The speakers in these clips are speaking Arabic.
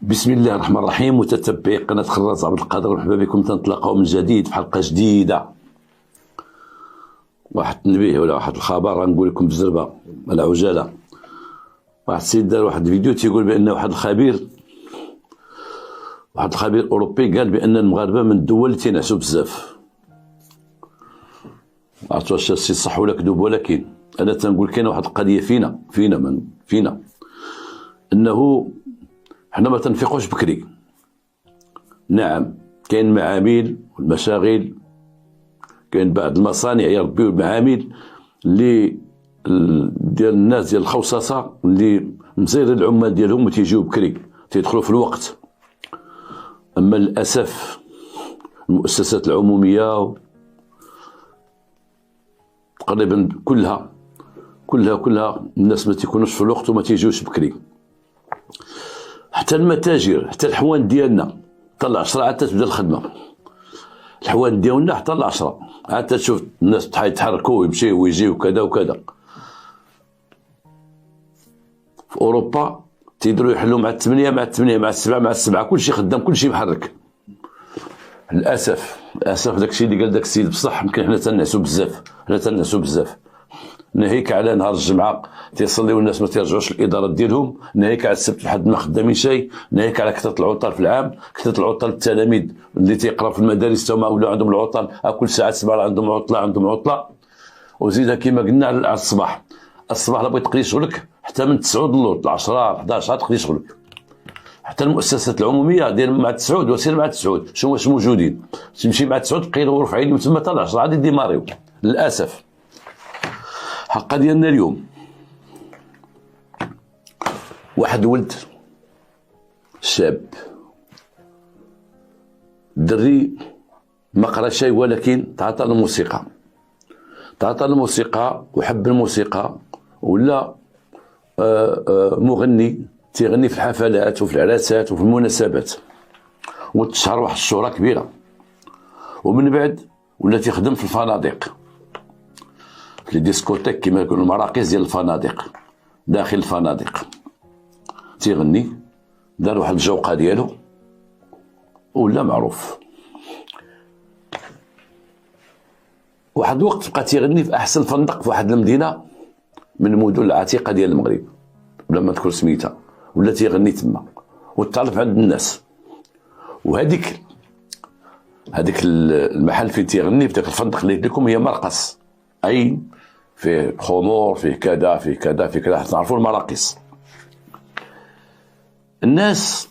بسم الله الرحمن الرحيم. متتبعي قناة خراز عبد القادر، مرحبا بكم. تنتلاقاو من جديد في حلقة جديدة. واحد التنبيه ولا واحد الخبر غنقول لكم بزربة على عجالة. واحد السيد دار واحد الفيديو تيقول بأن واحد الخبير أوروبي قال بأن المغاربة من الدول اللي تينعسوا بزاف. عرفتوا واش السي صح ولا كذوب، ولكن أنا تنقول كاينة واحد القضية فينا أنه حنا ما تنفيقوش بكري. نعم كاين معامل والمشاغل، كاين بعض المصانع يربيو المعامل اللي ديال الناس ديال الخوصصه اللي مزير العمال ديالهم وتيجيو بكري تيدخلوا في الوقت. اما للاسف المؤسسات العموميه تقريبا كلها الناس ما تيكونوش في الوقت وما تيجيوش بكري. حتى المتاجر، حتى الحوان ديالنا حتى العشرة عاد تبدا الخدمه. الحوان ديالنا حتى العشرة عاد تشوف الناس يتحركوا ويمشيو ويجيو وكذا وكذا. في اوروبا تيديروا يحلوا مع 8 مع 8 مع 7 مع 7، كلشي خدام كلشي محرك. للاسف داكشي اللي قال داك السيد بصح. يمكن حنا تنعسوا بزاف. ناهيك على نهار الجمعه تيصليو الناس ما تيرجعوش للادارات ديالهم، ناهيك على السبت الحد ما خدامين شيء، ناهيك على كثره العطل في العام، كثره العطل التلاميذ اللي تيقراو في المدارس تما ولاو عندهم العطل، كل ساعه 7 عندهم عطله. وزيد كما قلنا على الصباح لا بغيت تقضي شغلك حتى من 9 للوط 10 11 تقضي شغلك. حتى المؤسسات العموميه ديال مع 9 وسير مع 9 شنو واش موجودين، تمشي مع 9 تبقى غرف عيني تما حتى 10 عاد يديماريو. للاسف حقا ديالنا اليوم واحد ولد شاب دري ما قرا شيء، ولكن تعاطى الموسيقى وحب الموسيقى، ولا مغني تيغني في الحفلات وفي العراسات وفي المناسبات، وتشهر واحد الشهرة كبيرة. ومن بعد ولا تيخدم في الفنادق، في الديسكوتيك كما يقولوا، المراكز ديال الفنادق، داخل الفنادق تيغني، دار واحد الجوقه ديالو ولا معروف. واحد الوقت بقى تيغني في احسن فندق في واحد المدينه من المدن العتيقه ديال المغرب، ولا ما تذكر سميتها، ولا تيغني تما وتعرف عند الناس. وهذيك المحل فين تيغني في ذاك الفندق اللي قلت لكم هي مرقص، اي فيه خمور، فيه كذا تعرفوا المراقص. الناس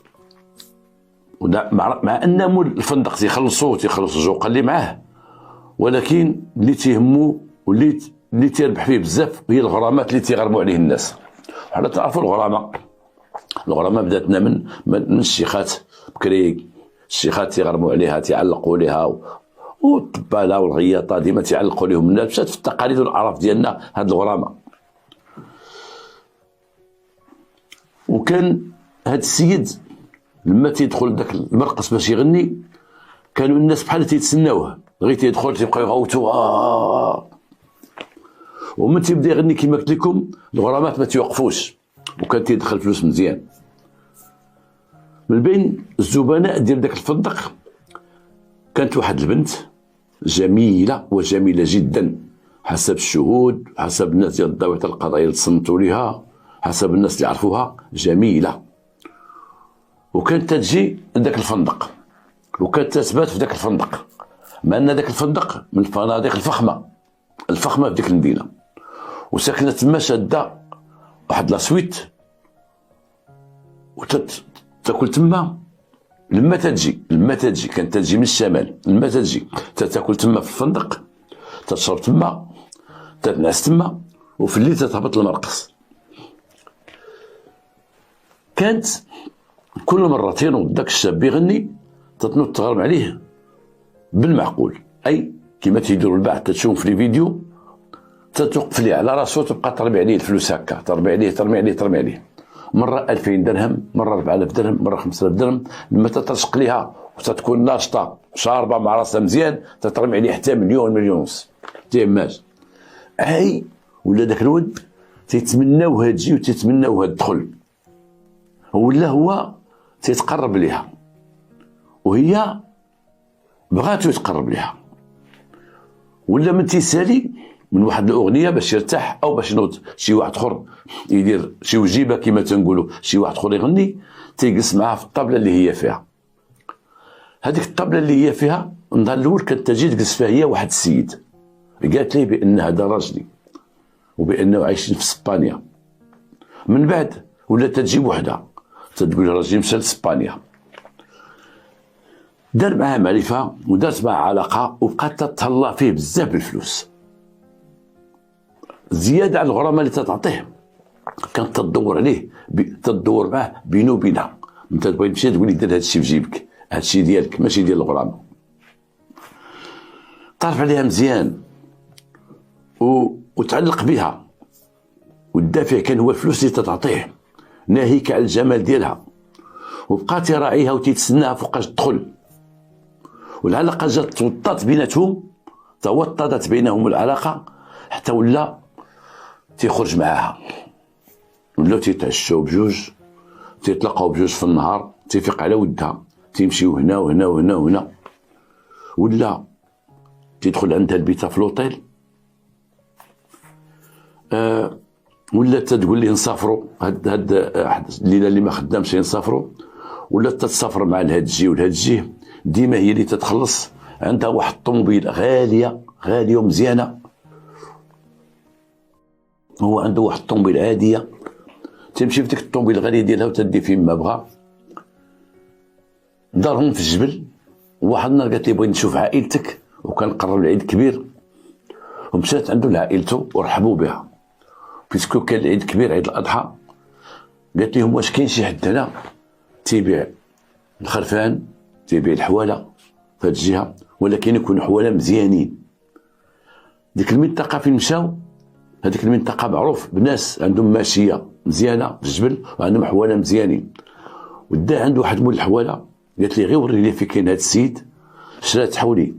مع ان مول الفندق تيخلصوا الجوقه اللي معاه، ولكن اللي تيهمو واللي تيربح فيه بزاف هي الغرامات اللي تيغرموا عليه الناس. حنا تعرفوا الغرامه بداتنا من الشيخات بكري. الشيخات تيغرموا عليها، تيعلقوا ليها، والطباله والغياطه ديما تيعلقوا لهم الناس. مشات في التقاليد والاعراف ديالنا هاد الغرامه. وكان هاد السيد لما تيدخل داك المرقص باش يغني، كانوا الناس بحال تيتسناوه، غير تيدخل تيبقاو يغوتوا ومن تيبدا يغني كما قلت لكم الغرامات ما تيوقفوش، وكان تيدخل فلوس مزيان. من بين الزبناء ديال داك الفندق كانت واحد البنت جميله جدا، حسب الشهود، حسب الناس ديال الضوابط القضائيه اللي تصنتوا ليها، حسب الناس اللي يعرفوها، جميله. وكانت تجي لذاك الفندق، وكانت تثبت في ذاك الفندق، مع ان ذاك الفندق من الفنادق الفخمه في ديك المدينه. وساكنه تما شاده واحد لاسويت وتاكل تما. لما تجي كانت تجي من الشمال، لما تجي تاكل تما في الفندق، تشرب تما، تتنعس تما، وفي الليل تهبط المرقص. كانت كل مره تينوض داك الشاب يغني تتنوض تغرم عليه بالمعقول، اي كما تيديروا البعض تشوف في الفيديو، تتوقف ليه على راسو تبقى ترمي عليه الفلوس هكا، ترمي عليه مره 2000 درهم، مره 4000 درهم، مره 5000 درهم. لما تترشق ليها وتتكون ناشطه شاربه مع راسها مزيان، تترمي عليه حتى مليون ونص تيماج. اي ولا داك الود تيتمناو هاد تجي وتيتمناو هاد تدخل، ولا هو تيتقرب ليها وهي بغاتو يتقرب ليها، ولا من تيسالي من واحد الاغنيه باش يرتاح او باش ينوض شي واحد اخر يدير شي وجيبه كما تنقولوا، شي واحد اخر يغني تيجلس معاه في الطابله اللي هي فيها. هذيك الطابله اللي هي فيها النهار الاول كانت تجي تجلس فيها هي واحد السيد، قالت لي بان هذا راجلي وبانه عايشين في اسبانيا. من بعد ولا تجي وحده تقول راجلي مشى لاسبانيا، دار معاه معرفه ودارت معاه علاقه وبقات تتهلا فيه بزاف بالفلوس زياده على الغرامه اللي تتعطيه. كانت تدور عليه تدور معاه بينه وبينها، انت تبغي تمشي تقول لي دير هذا الشيء في جيبك، هذا الشيء ديالك ماشي ديال الغرامه. تعرف عليها مزيان وتعلق بها، والدافع كان هو الفلوس اللي تتعطيه، ناهيك على الجمال ديالها، وبقى تراعيها وتتسناها فوقاش تدخل. والعلاقه جات توطات بيناتهم، توطدت بينهم العلاقه حتى ولا تيخرج معاها، ولاو تيتعشاو بجوج، تيتلاقاو بجوج في النهار، تيفيق على ودها، تيمشيو هنا وهنا وهنا وهنا، ولا تيدخل عندها البيتا في لوطيل. ولا تتقول لي نسافروا هاد الليله اللي ما خدامش نسافروا، ولا تتسافر مع الهاد الجي والهاد الجي، ديما هي اللي تتخلص. عندها واحد الطوموبيل غاليه غاليه ومزيانه، هو عنده واحد الطوموبيل عاديه، تمشي في ديك الطوموبيل الغاليه ديالها وتدي فين ما بغا. دارهم في الجبل، واحد النهار قالت لي بغيت نشوف عائلتك، وكان قرب العيد كبير، ومشات عنده لعائلته ورحبوا بها بيسكو كان العيد كبير، عيد الاضحى. قالت لهم واش كاين شي حد هنا تيبيع الخرفان، تيبيع الحواله في هذه الجهه، ولكن يكونوا حواله مزيانين. ديك المنطقه فين مشاو، هذيك المنطقه معروف بناس عندهم ماشيه مزيانه في الجبل وعندهم حواله مزيانين. ودا عنده واحد مول الحواله، قالت لي غير وري لي فين كاين هذا السيد. شرات حولي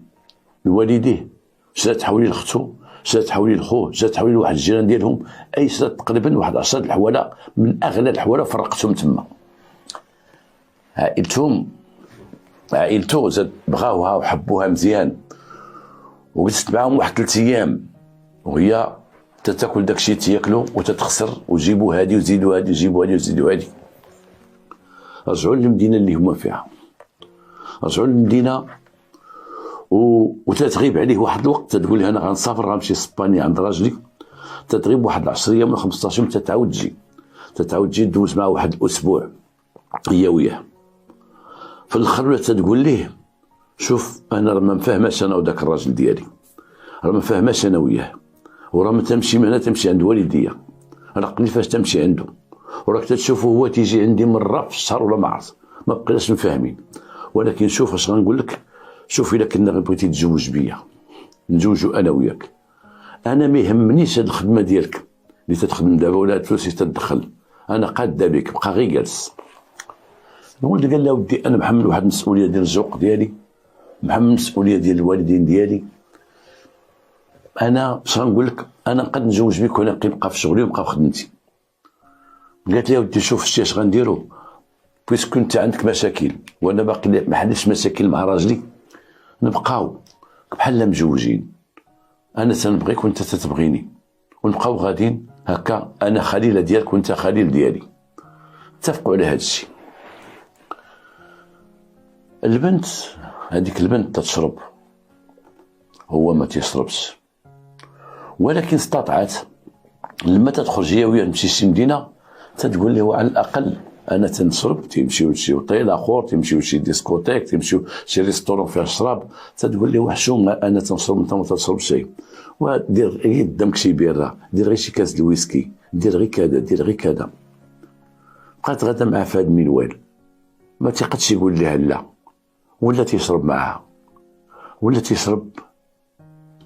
لوالديه، شرات حولي لختو، شرات حولي لخوه، شرات حولي لواحد الجيران ديالهم، اي شرات تقريبا واحد 10 الحواله من اغلى الحواله فرقتهم تما. عائلته زاد بغاوها وحبوها مزيان، وجلست معاهم واحد 3 ايام وهي تتاكل داكشي تياكلو وتتخسر، وجيبوا هادي وزيدوا هادي وجيبوا هادي وزيدوا هادي. رجعوا للمدينه اللي هما فيها، رجعوا للمدينه وتتغيب عليه واحد الوقت، تتقول لي انا غنسافر غنمشي اسبانيا عند راجلي، تتغيب واحد 10 ايام ولا 15 يوم، تتعاود تجي دوز معاه واحد الاسبوع هي وياه. في الاخر ولا تتقول ليه شوف انا راه ما مفاهماش انا وداك الراجل ديالي، راه ما فاهماش انا وياه، وراه ما تمشي من هنا تمشي عند والديا، راقني فاش تمشي عنده، وراك تتشوفه هو تيجي عندي مره في الشهر ولا ما عرفت، ما بقيناش مفاهمين. ولكن شوف اش غنقول لك، شوف الا كنا بغيتي تزوج بيا نزوجو انا وياك، انا ما يهمنيش هاد الخدمه ديالك اللي تتخدم دابا ولا هاد الفلوس اللي تدخل، انا قاده بك، بقى غير جالس. الولد قال له ودي انا محمل واحد المسؤوليه ديال الزوق ديالي، محمل المسؤوليه ديال الوالدين ديالي، انا اش غنقول لك، انا نقد نزوج بك وانا نبقى في شغلي ونبقى في خدمتي. قالت لي ودي شوف شتي اش غنديرو، بيسكو انت عندك مشاكل وانا باقي ما حليتش مشاكل مع راجلي، نبقاو بحال مجوجين، انا تنبغيك وانت تتبغيني، ونبقاو غاديين هكا، انا خليله ديالك وانت خليل ديالي. اتفقوا على هذا الشيء. البنت هذيك البنت تشرب، هو ما تيشربش، ولكن استطاعت لما تخرج هي وياه تمشي شي مدينه، تتقول له على الاقل انا تنشرب، تيمشيو لشي اوطيل اخر، تيمشيو لشي ديسكوتيك، تيمشيو شي ريستورون فيه الشراب، تتقول له وحشوم انا تنشرب انت ما تشرب شيء، ودير غير قدامك شي بيره، دير غير شي كاس الويسكي، دير غير كذا، دير غير كذا. بقات غادا مع فهاد المنوال، ما تيقدش يقول لها لا، ولا تيشرب معاها، ولا تيشرب،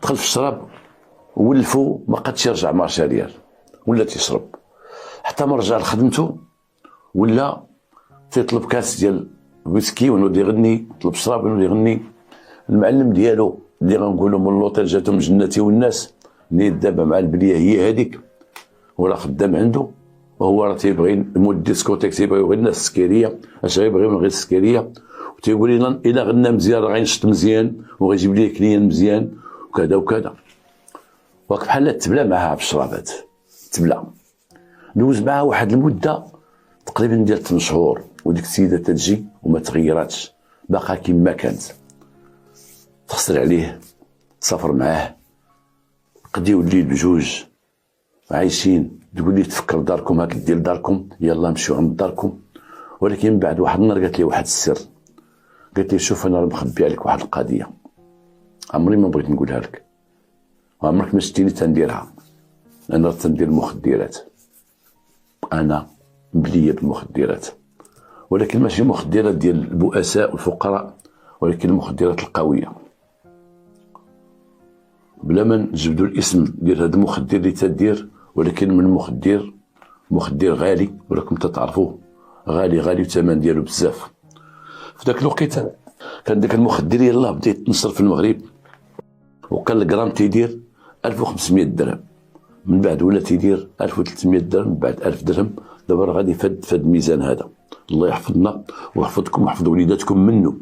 دخل في الشراب ولفو ما قدش يرجع مارشا ريال، ولا تيشرب حتى ما رجع لخدمته، ولا تيطلب كاس ديال ويسكي ونود يغني، طلب شراب ونود يغني. المعلم ديالو اللي غنقولوا من لوطيل جاتهم جنتي والناس، اللي دابا مع البليه هي هذيك، ولا خدام عنده، وهو راه تيبغي مود ديسكوتيك، تيبغي غير الناس السكريه، اش غيبغي من غير السكريه، وتيقول لي الا غنى مزيان راه غينشط مزيان وغيجيب لي كليان مزيان وكذا وكذا. وراك بحال تبلا معاها في الشرابات، تبلا. دوز معاها واحد المده تقريبا ديال 8 شهور، وديك السيده تجي وما تغيراتش، باقا كما كانت. تخسر عليه، تسافر معاه، قضيو الليل بجوج عايشين. تقول لي تفكر داركم، هاك دير داركم، يلا نمشيو عند داركم. ولكن من بعد واحد النهار قالت لي واحد السر، قالت لي شوف انا راه مخبي عليك واحد القضيه عمري ما بغيت نقولها لك، وعمرك ما شتيني تنديرها. انا راه تندير المخدرات، انا مبليه بالمخدرات، ولكن ماشي مخدرات ديال البؤساء والفقراء، ولكن المخدرات القويه. بلا ما نجبدوا الاسم ديال هذا المخدر اللي تدير، ولكن من مخدر غالي، وراكم تتعرفوه، غالي وثمن ديالو بزاف. في ذاك الوقت كان داك المخدر يلاه بدا يتنشر في المغرب، وكان الجرام تيدير 1500 درهم، من بعد ولا تيدير 1300 درهم، من بعد 1000 درهم. دابا راه غادي فد الميزان هذا. الله يحفظنا ويحفظكم ويحفظ وليداتكم منه،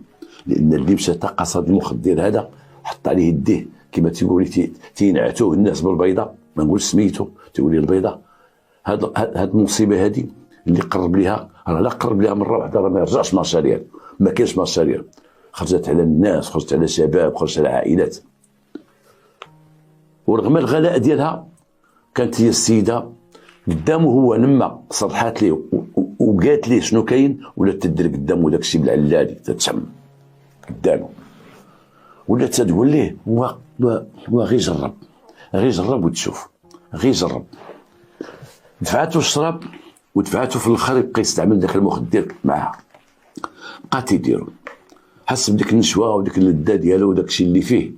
لان اللي مشى تقص هذا المخدر هذا حط عليه يديه كما تيقول لي، تينعتوه الناس بالبيضه، ما نقولش سميتو، تيقول لي البيضه. هاد المصيبه هذه اللي قرب ليها، راه لا قرب ليها مره واحده راه ما يرجعش مارشا ريال، ما كاينش مارشا ريال. خرجت على الناس، خرجت على شباب، خرجت على عائلات. ورغم الغلاء ديالها كانت هي السيده قدامه، هو لما صرحات ليه وقالت ليه شنو كاين، ولا تدير قدامه داك الشيء بالعلالي تتشم قدامه، ولا تقول ليه هو غير جرب وتشوف، غير جرب. دفعاتو الشراب ودفعاتو في الاخر يبقى يستعمل داك المخدر معاها، بقى تيديرو حسب ديك النشوه وديك اللذه ديالو وداك الشيء اللي فيه،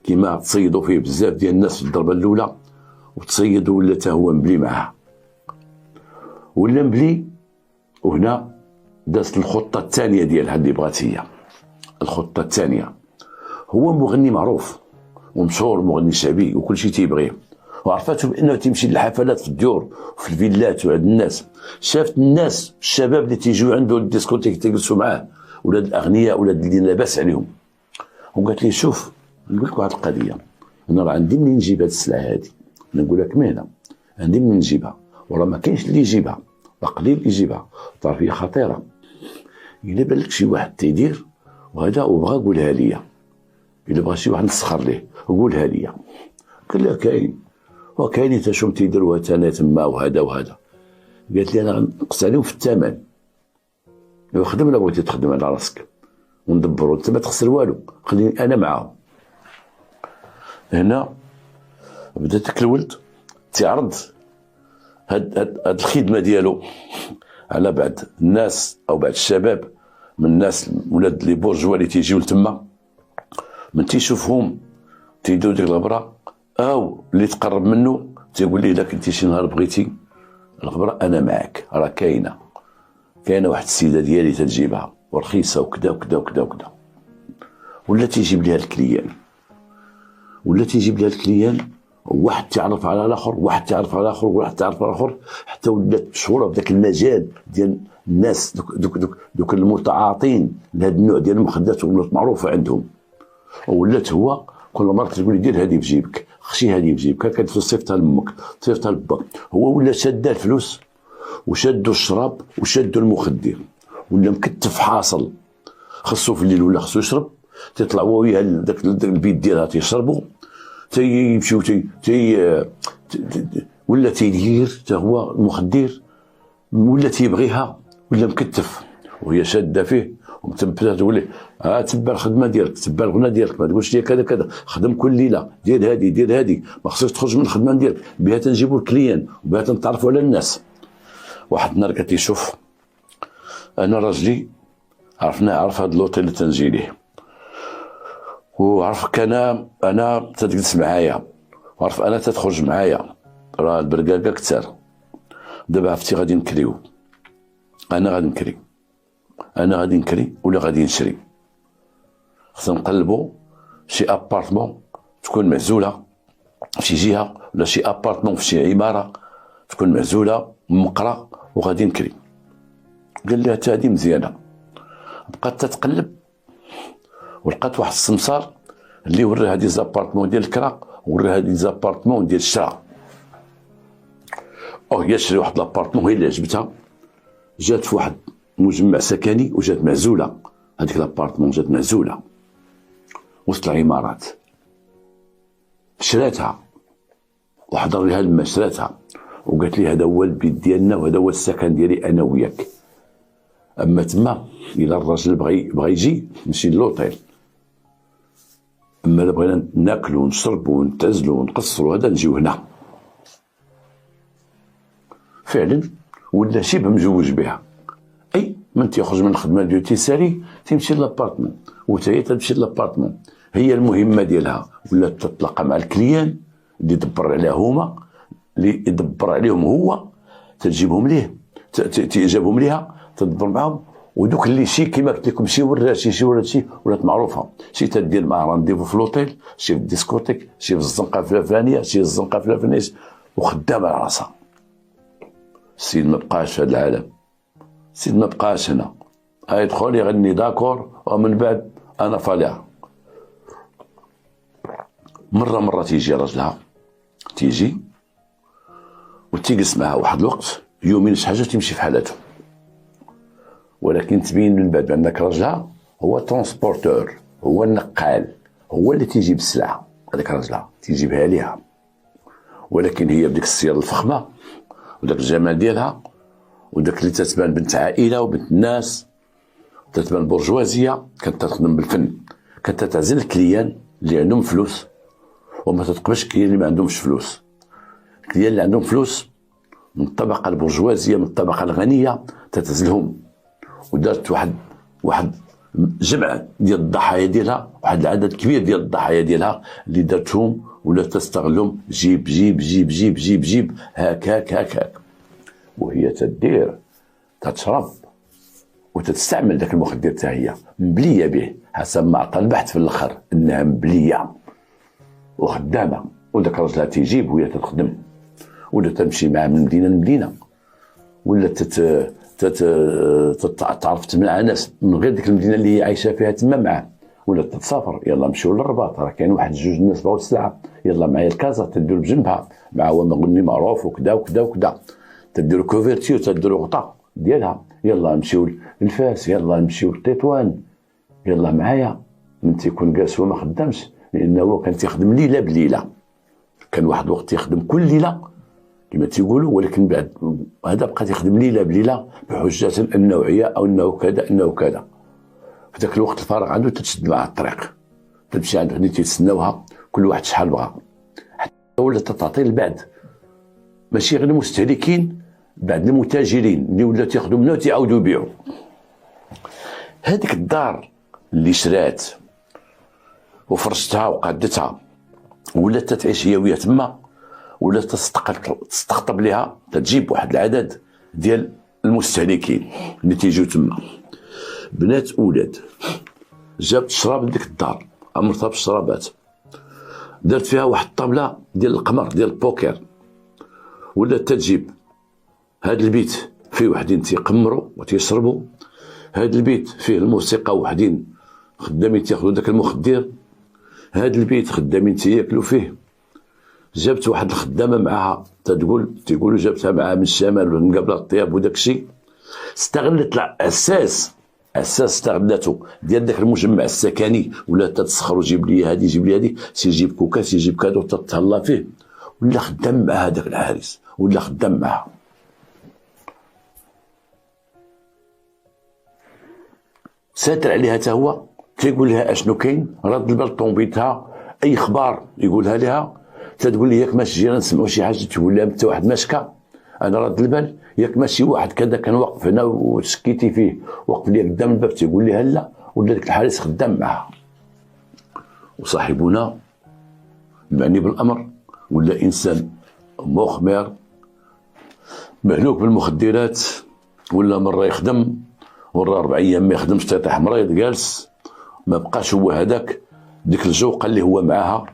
كيما تصيدوا فيه بزاف ديال الناس في الضربه الاولى، وتصيدوا ولا حتى هو مبلي معاها، ولا مبلي. وهنا دازت الخطه الثانيه ديالها اللي بغات هي. الخطه الثانيه، هو مغني معروف ومشهور، مغني شعبي وكل شيء تيبغيه، وعرفته بانه تيمشي للحفلات في الديور وفي الفيلات وعند الناس. شافت الناس الشباب اللي تيجيو عنده الديسكوتيك تيجلسوا معاه، ولاد الاغنياء، ولاد اللي لاباس عليهم. وقالت لي شوف نقول لك واحد القضيه، انا راه عندي منين نجيب هاد السلعه هادي، نقول لك مهنه عندي منين نجيبها، وراه ما كاينش اللي يجيبها، قليل اللي يجيبها، تعرف هي خطيره. الا بان لك شي واحد تيدير وهذا وبغى قولها ليا، الا بغى شي واحد نسخر ليه قولها ليا. قال لها كاين، وكاين حتى شوم تيديروها تانا تما وهذا وهذا. قالت لي انا غنقص عليهم في الثمن، لو خدم لا بغيتي تخدم على راسك وندبروا، انت ما تخسر والو، خليني انا معاهم. هنا بدا داك الولد تيعرض هاد الخدمه ديالو على بعض الناس او بعض الشباب من الناس ولاد لي بورجوا اللي تيجيو لتما، من تيشوفهم تيدو ديك الغبره، او اللي تقرب منه تيقول لي الا كنتي شي نهار بغيتي الغبره انا معاك، راه كاينه واحد السيده ديالي تجيبها ورخيصه وكذا وكذا وكذا وكذا. ولا تيجيب ليها الكليان، واحد تعرف على الاخر، واحد تعرف على الاخر، واحد تعرف على الاخر، حتى ولات مشهوره في ذاك المجال ديال الناس دوك المتعاطين لهذا النوع ديال المخدرات، ولات معروفه عندهم. ولات هو كل مره تقول لي دير هذه في جيبك، خشي هذه في جيبك، كانت تصيفطها لامك، تصيفطها لباك. هو ولا شاد الفلوس وشادوا الشراب وشادوا المخدر، ولا مكتف حاصل، خصو في الليل ولا خصو يشرب، تيطلع هو وياه داك البيت ديالها تيشربوا، تيمشيو ولا تيدير حتى هو المخدر، ولا تيبغيها، ولا مكتف وهي شاده فيه ومتبته، تقول ليه تبع الخدمه ديالك، تبع الغنى ديالك، ما تقولش لي كذا كذا، خدم كل ليله، دير هذه، ما خصكش تخرج من الخدمه ديالك، بها تنجيبوا الكليان وبها تنتعرفوا على الناس. واحد النهار قالت لي شوف انا راجلي عرف هذا اللوطي اللي تنجي ليه، وعرفك انا تجلس معايا، وعرف انا تخرج معايا، راه البرقاقه كثار. دابا عرفتي غادي نكريو، انا غادي نكري ولا غادي نشري، خصنا نقلبوا شي ابارتمون تكون معزوله في شي جهه، ولا شي ابارتمون في شي عماره تكون معزوله مقرا وغادي نكري. قال لها تا هادي مزيانه. بقات تتقلب ولقات واحد السمسار اللي وراه هادي زابارتمون ديال الكرا وراه هادي زابارتمون ديال الشراء. هي تشري واحد لابارتمون، هي اللي عجبتها، جات في واحد مجمع سكني وجات معزوله. هذيك لابارتمون جات معزوله وسط العمارات، شراتها وحضر لها لما شراتها وقالت لي هذا هو البيت ديالنا وهذا هو السكن ديالي انا وياك. اما تما الا الراجل بغى يجي نمشي للوطيل، اما الا بغينا ناكلو ونشربو ونتعزلو ونقصرو هذا نجيو هنا. فعلا ولا شبه مزوج بها. اي من تيخرج من الخدمه ديالو تيسالي تيمشي لابارتمون وتا هي تمشي لابارتمون. هي المهمه ديالها ولا تتلاقى مع الكليان اللي يدبر عليها هما، اللي يدبر عليهم هو، تجيبهم ليه، تجيبهم ليها، تدبر معاهم. ودوك اللي شي كيما قلت لكم شي وراشي شي وراشي ولات معروفه، شي تدير معاه رانديفو في لوطيل، شي في الديسكوتيك، شي في الزنقه الفلانيه، شي في الزنقه الفلانيه، وخدامه على راسها. السيد ما بقاش في هذا العالم، السيد ما بقاش هنا، يدخل يغني داكور ومن بعد انا فاليها. مرة تيجي راجلها، تيجي وتيجلس معها واحد الوقت يومين شي حاجه تمشي في حالته، ولكن تبين من بعد بانك راجلها هو ترونسبورتور، هو النقال، هو اللي تيجيب السلعه. هذاك راجلها تيجيبها ليها، ولكن هي بديك السياره الفخمه وداك الجمال ديالها وداك اللي تتبان بنت عائله وبنت الناس، تتبان برجوازيه، كانت تخدم بالفن، كانت تعزل الكليان اللي عندهم فلوس وما تتقبلش الكليان اللي ما عندهمش فلوس. الكليان اللي عندهم فلوس من الطبقه البرجوازيه، من الطبقه الغنيه، تتعزلهم. ودارت واحد جمع ديال الضحايا ديالها، واحد العدد كبير ديال الضحايا ديالها اللي دارتهم ولا تستغلهم. جيب جيب جيب جيب جيب جيب هاك هاك هاك هاك، وهي تدير تتشرب وتستعمل ذاك المخدر حتى هي مبليه به، حسب ما عطى البحث في الاخر انها مبليه وخدامه. وداك راجلها تيجيب وهي تخدم، ولا تمشي معاه من مدينه لمدينه، ولا تعرفت مع ناس من غير ديك المدينه اللي هي عايشه فيها تما معاه، ولا تتسافر. يلا نمشيو للرباط، راه كاين واحد جوج الناس بغاو السلعه، يلا معايا الكازا تديرو بجنبها، مع هو مغني معروف وكذا وكذا وكذا، تديرو كوفرتير، تديرو غطاء ديالها. يلا نمشيو للفاس، يلا نمشيو للتطوان، يلا معايا. من تيكون جالس هو ما خدامش، لانه هو كان تيخدم ليله بليله، كان واحد الوقت تيخدم كل ليله كما تيقولوا، ولكن بعد هذا بقى تيخدم ليله بليله بحجه انه عيا او انه كذا انه كذا. في ذاك الوقت الفارغ عنده تتشد معاه الطريق، تمشي عند غادي تيتسناوها كل واحد شحال بغا، حتى ولا تعطي لبعد، ماشي غير المستهلكين، بعد المتاجرين اللي ولا تياخذوا منها وتيعاودوا يبيعوا. هذيك الدار اللي شرات وفرشتها وقادتها ولا تتعيش هي وياه تما، ولا تستقطب لها، تجيب واحد العدد ديال المستهلكين اللي تيجيو تما، بنات اولاد. جابت الشراب لديك الدار، امرتها بالشرابات، دارت فيها واحد الطابله ديال القمر ديال البوكر، ولا تجيب هذا البيت فيه وحدين تيقمروا وتيشربوا، هذا البيت فيه الموسيقى وحدين خدامين تياخذوا داك المخدر، هذا البيت خدامين تياكلوا فيه. جابت واحد الخدامه معها، تيقولوا جابتها معها من الشمال من قبل الطياب وداك الشيء. استغلت اساس استغلته ديال داك المجمع السكني، ولا تتسخر وجيب لي هذه جيب لي هذه، تيجيب كوكا تيجيب كادو تتهلا فيه، ولا خدام مع هذاك العريس، ولا خدام معها. ساتر عليها حتى هو، تيقول لها اشنو كاين، رد البال طومبيتها، اي اخبار يقولها لها، تقول لي ياك ماشي جينا نسمعوا شي حاجه تقول لها انت واحد ماشكا، انا رد البال، ياك ماشي واحد كذا كان واقف هنا وتسكيتي فيه وقف لي قدام الباب تيقول لها لا، ولا داك الحارس خدام معها. وصاحبنا المعني بالامر ولا انسان مخمر مهلوك بالمخدرات، ولا مره يخدم ورا 4 ايام ما يخدمش، تيطيح مريض جالس، ما بقاش هو هذاك ديك الجوقه اللي هو معاها.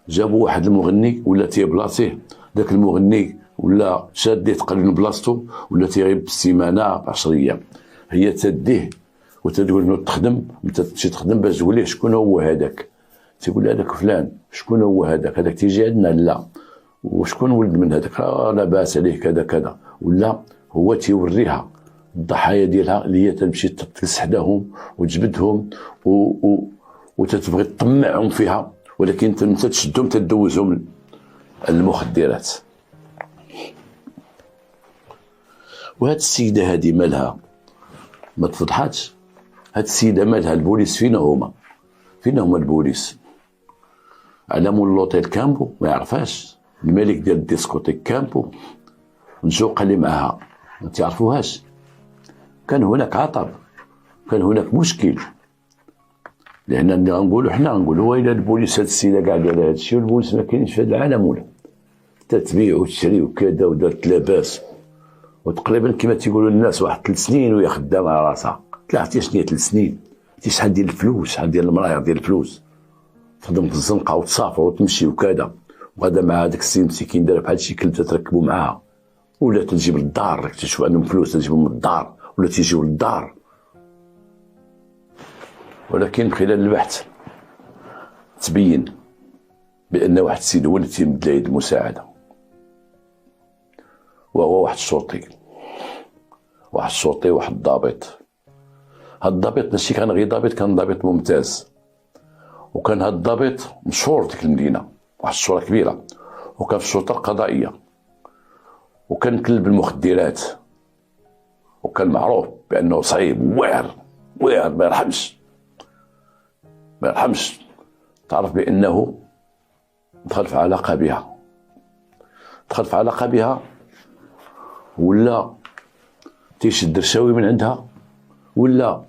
جابوا واحد المغني ولا تيبلاصيه، داك المغني ولا شاديه تقلب من بلاصتو ولا تيغيب بالسيمانه 10 ايام، هي تديه وتقول انه تخدم، انت تمشي تخدم باش تقول ليه شكون هو هذاك، تيقول هذاك فلان، شكون هو هذاك؟ هذاك تيجي عندنا لا، وشكون ولد من هذاك؟ لا باس عليه كذا كذا، ولا هو تيوريها الضحايا ديالها اللي هي تمشي تكس حداهم وتجبدهم وتتبغي تطمعهم فيها، ولكن انت تشدهم تدوزهم المخدرات. وهاد السيده هادي مالها ما تفضحاتش؟ هاد السيده مالها؟ البوليس فينا هما؟ فينا هما البوليس؟ على مول لوطيل كامبو ما يعرفهاش؟ الملك ديال الديسكوتيك كامبو، الجوقه اللي معاها ما تعرفوهاش؟ كان هناك عطب، كان هناك مشكل، لان غنقولوا حنا غنقولوا ويلي البوليس هاد السيده كاع دار هاد الشيء، والبوليس ما كاينش في هاد العالم ولا تتبيع وتشري وكذا ودارت لاباس، وتقريبا كما تيقولوا الناس واحد 3 سنين وهي خدامه على راسها. عرفتي شنو هي 3 سنين؟ عرفتي شحال ديال الفلوس، شحال ديال المراير ديال الفلوس، تخدم في الزنقه وتسافر وتمشي وكذا، وغدا مع هذاك السيد مسكين دار بحال شي كلب تركبوا معاها، ولا تجيب للدار، راك تشوف عندهم فلوس تجيبهم من الدار ولا تيجيو للدار. ولكن خلال البحث تبين بان واحد السيد هو اللي تيمد لها يد المساعده، وهو واحد الشرطي، واحد الضابط. هاد الضابط ماشي كان غير ضابط، كان ضابط ممتاز، وكان هاد الضابط مشهور ديك المدينه، واحد الشهره كبيره، وكان في الشرطه القضائيه، وكان كلب المخدرات، وكان معروف بانه صعيب واعر ما يرحمش. تعرف بانه دخل في علاقه بها، ولا تيشد رشاوي من عندها، ولا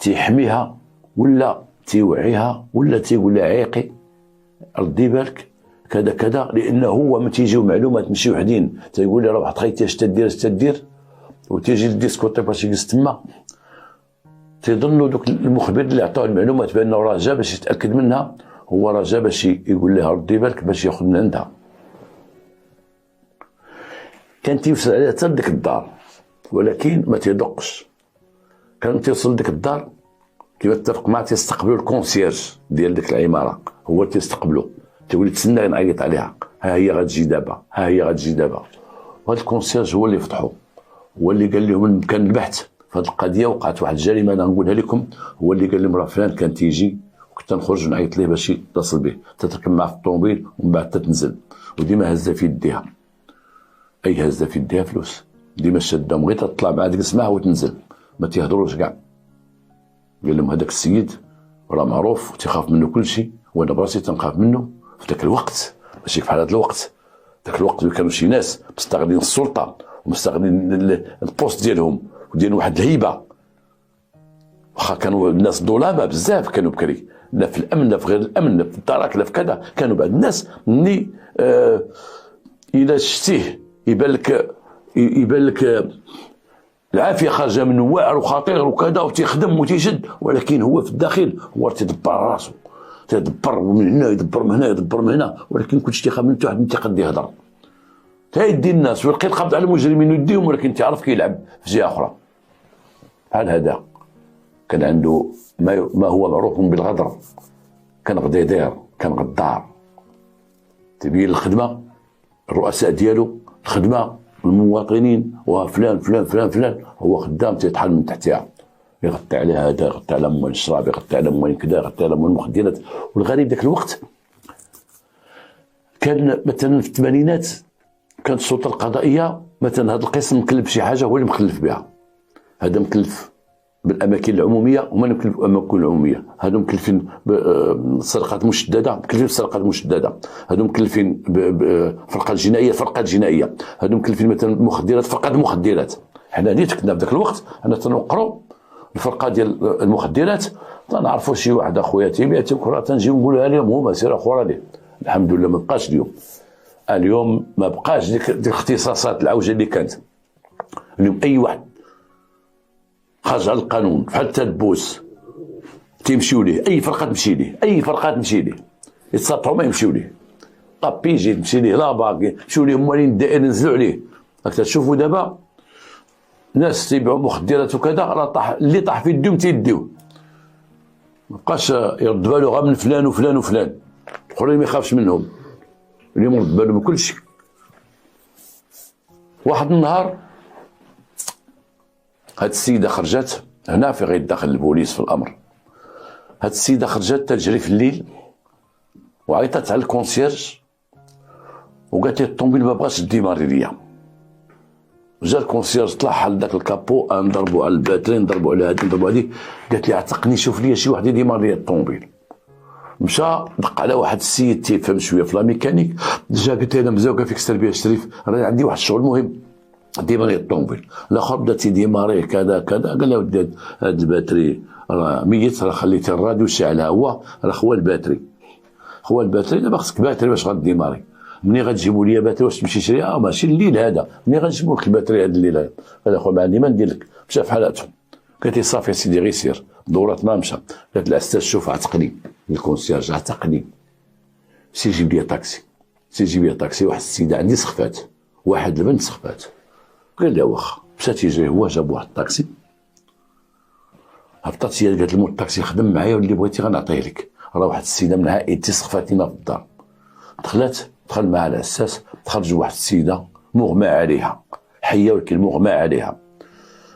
تيحميها، ولا تيوعيها، ولا تيقول لها عيقي ردي بالك كذا كذا، لانه هو ما تيجيو معلومات ماشي وحدين، تيقول لي راه واحد خيتي اش تدير، وتيجي للديسكوتيك باش يجلس تما، تيظنوا دوك المخبر اللي عطاوه المعلومات بانه راه جا باش يتاكد منها، هو راه جا باش يقول لها ردي بالك باش ياخذ من عندها. كان تيوصل عليها حتى لديك الدار، ولكن ما تيدقش. كان تيوصل لديك الدار كيما اتفق معاه، تيستقبلوا الكونسيرج ديال ديك العماره، هو تيستقبلو، تيقول لي تسنى نعيط عليها، ها هي غتجي دابا، وهذا الكونسيرج هو اللي فتحو، هو اللي قال لهم المكان البحث في هذه القضيه، وقعت واحد الجريمه انا نقولها لكم، هو اللي قال لهم راه فلان كان تيجي، وكنت نخرج نعيط ليه باش يتصل به، تتركب معاه في الطوموبيل ومن بعد تتنزل، وديما هزه في يديها، اي هزه في يديها فلوس، ديما شادهم غير تطلع مع ديك معاه وتنزل، ما تيهضروش كاع. قال لهم هذاك السيد راه معروف وتيخاف منه كل شيء، وانا براسي تنخاف منه في ذاك الوقت، ماشي في هذا الوقت. ذاك الوقت كانوا شي ناس مستغلين السلطه ومستغلين البوست ديالهم وديال واحد الهيبه، واخا كانوا الناس ظلامه بزاف، كانوا بكري لا في الامن لا في غير الامن لا في الدرك لا في كذا، كانوا بعض الناس مني الى شتيه يبان لك العافيه خارجه منه واعر وخطير وكذا وتيخدم وتيجد، ولكن هو في الداخل هو تيدبر راسو، تيدبر من هنا يدبر من هنا يدبر من هنا، ولكن كلشي تيخاف من واحد تيقد يهضر تيدي الناس ويلقى القبض على المجرمين ويديهم، ولكن تعرف كيلعب في جهه اخرى. بحال هذا كان عنده ما هو معروف بالغدر، كان غدير، كان غدار، تبين الخدمه، الرؤساء ديالو الخدمه، المواطنين وفلان فلان فلان فلان، هو خدام تيطحن من تحتها، يغطي على هذا، يغطي على اموال الشراب، يغطي على اموال كذا، يغطي على اموال المخدرات. والغريب ذاك الوقت كان مثلا في الثمانينات كانت السلطه القضائيه مثلا هذا القسم مكلف شي حاجه هو اللي مكلف بها، هذا مكلف بالاماكن العموميه وما مكلف بالاماكن العموميه، هادو مكلفين بسرقات مشدده، مكلفين بسرقات مشدده، هادو مكلفين بفرقات جنائيه، فرقات جنائيه، هادو مكلفين مثلا بمخدرات، فرقات مخدرات. حنا نيت كنا في ذاك الوقت انا تنقروا الفرقه ديال المخدرات، تنعرفوا شي واحد اخويا تيبيع تيكرا، تنجيو نقولها لهم هما سير اخرى ليه. الحمد لله ما بقاش اليوم ما بقاش ديك الاختصاصات العوجه اللي كانت. اليوم اي واحد خارج على القانون حتى البوس تيمشيو ليه، اي فرقه تمشي ليه، اي فرقه تمشي ليه يتسطحوا ما يمشيو ليه، طابي يجي تمشي ليه لابا يمشيو ليه موالين الدائرة ينزلوا عليه. راك تشوفوا دابا ناس تيبيعوا مخدرات وكذا، راه طاح اللي طاح في يديهم تيديوه، مبقاش يرد بالو غير من فلان وفلان وفلان، الاخرين ما يخافش منهم، اللي مرد بالو من كل شيء. واحد النهار هاد السيده خرجت هنا في غير داخل البوليس في الامر. هاد السيده خرجت تجري في الليل وعيطت على الكونسيرج وقالت لي الطوموبيل ما بغاش ديماري ليا. جا الكونسيرج طلع حل داك الكابو، نضربو على الباتري، نضربو على هادي، نضربو هادي، قالت لي عتقني شوف لي شي واحد يديمار ليا الطوموبيل. مشى دق على واحد السيد تيفهم شويه في لا ميكانيك، جا قلت له انا مزوقه فيك التربيه الشريف، راني عندي واحد الشغل مهم ديماري الطوموبيل. الاخر بدا تيديماري كذا كذا، قال له ودي هاد الباتري راه ميت، راه خليتي الراديو شاعلها هو، راه خوا الباتري، خوا الباتري، دابا خصك باتري باش غديماري. منين غتجيبوا لي باتري واش تمشي تشري؟ ماشي الليل هذا، منين غنجيبوا لك الباتري هذا الليل هذا؟ قال اخويا ما عندي ما ندير لك. مشى في حالاتهم. قالت لي صافي سيدي غير سير، دورات ما مشى. قالت له استاذ شوف عتقني، الكونسيرج عتقني، سي جيب لي طاكسي، سي جيب لي طاكسي. واحد السيده عندي سخفات، واحد البنت سخفات. قال لها واخا. مشى تيجري هو جاب واحد الطاكسي، هبطت هي قالت له الطاكسي خدم معايا واللي بغيتي غنعطيه لك، راه واحد السيده من عائلتي سخفاتينا في الدار. دخل معها العساس، تخرج واحد السيده مغمى عليها، حيه ولكن مغمى عليها.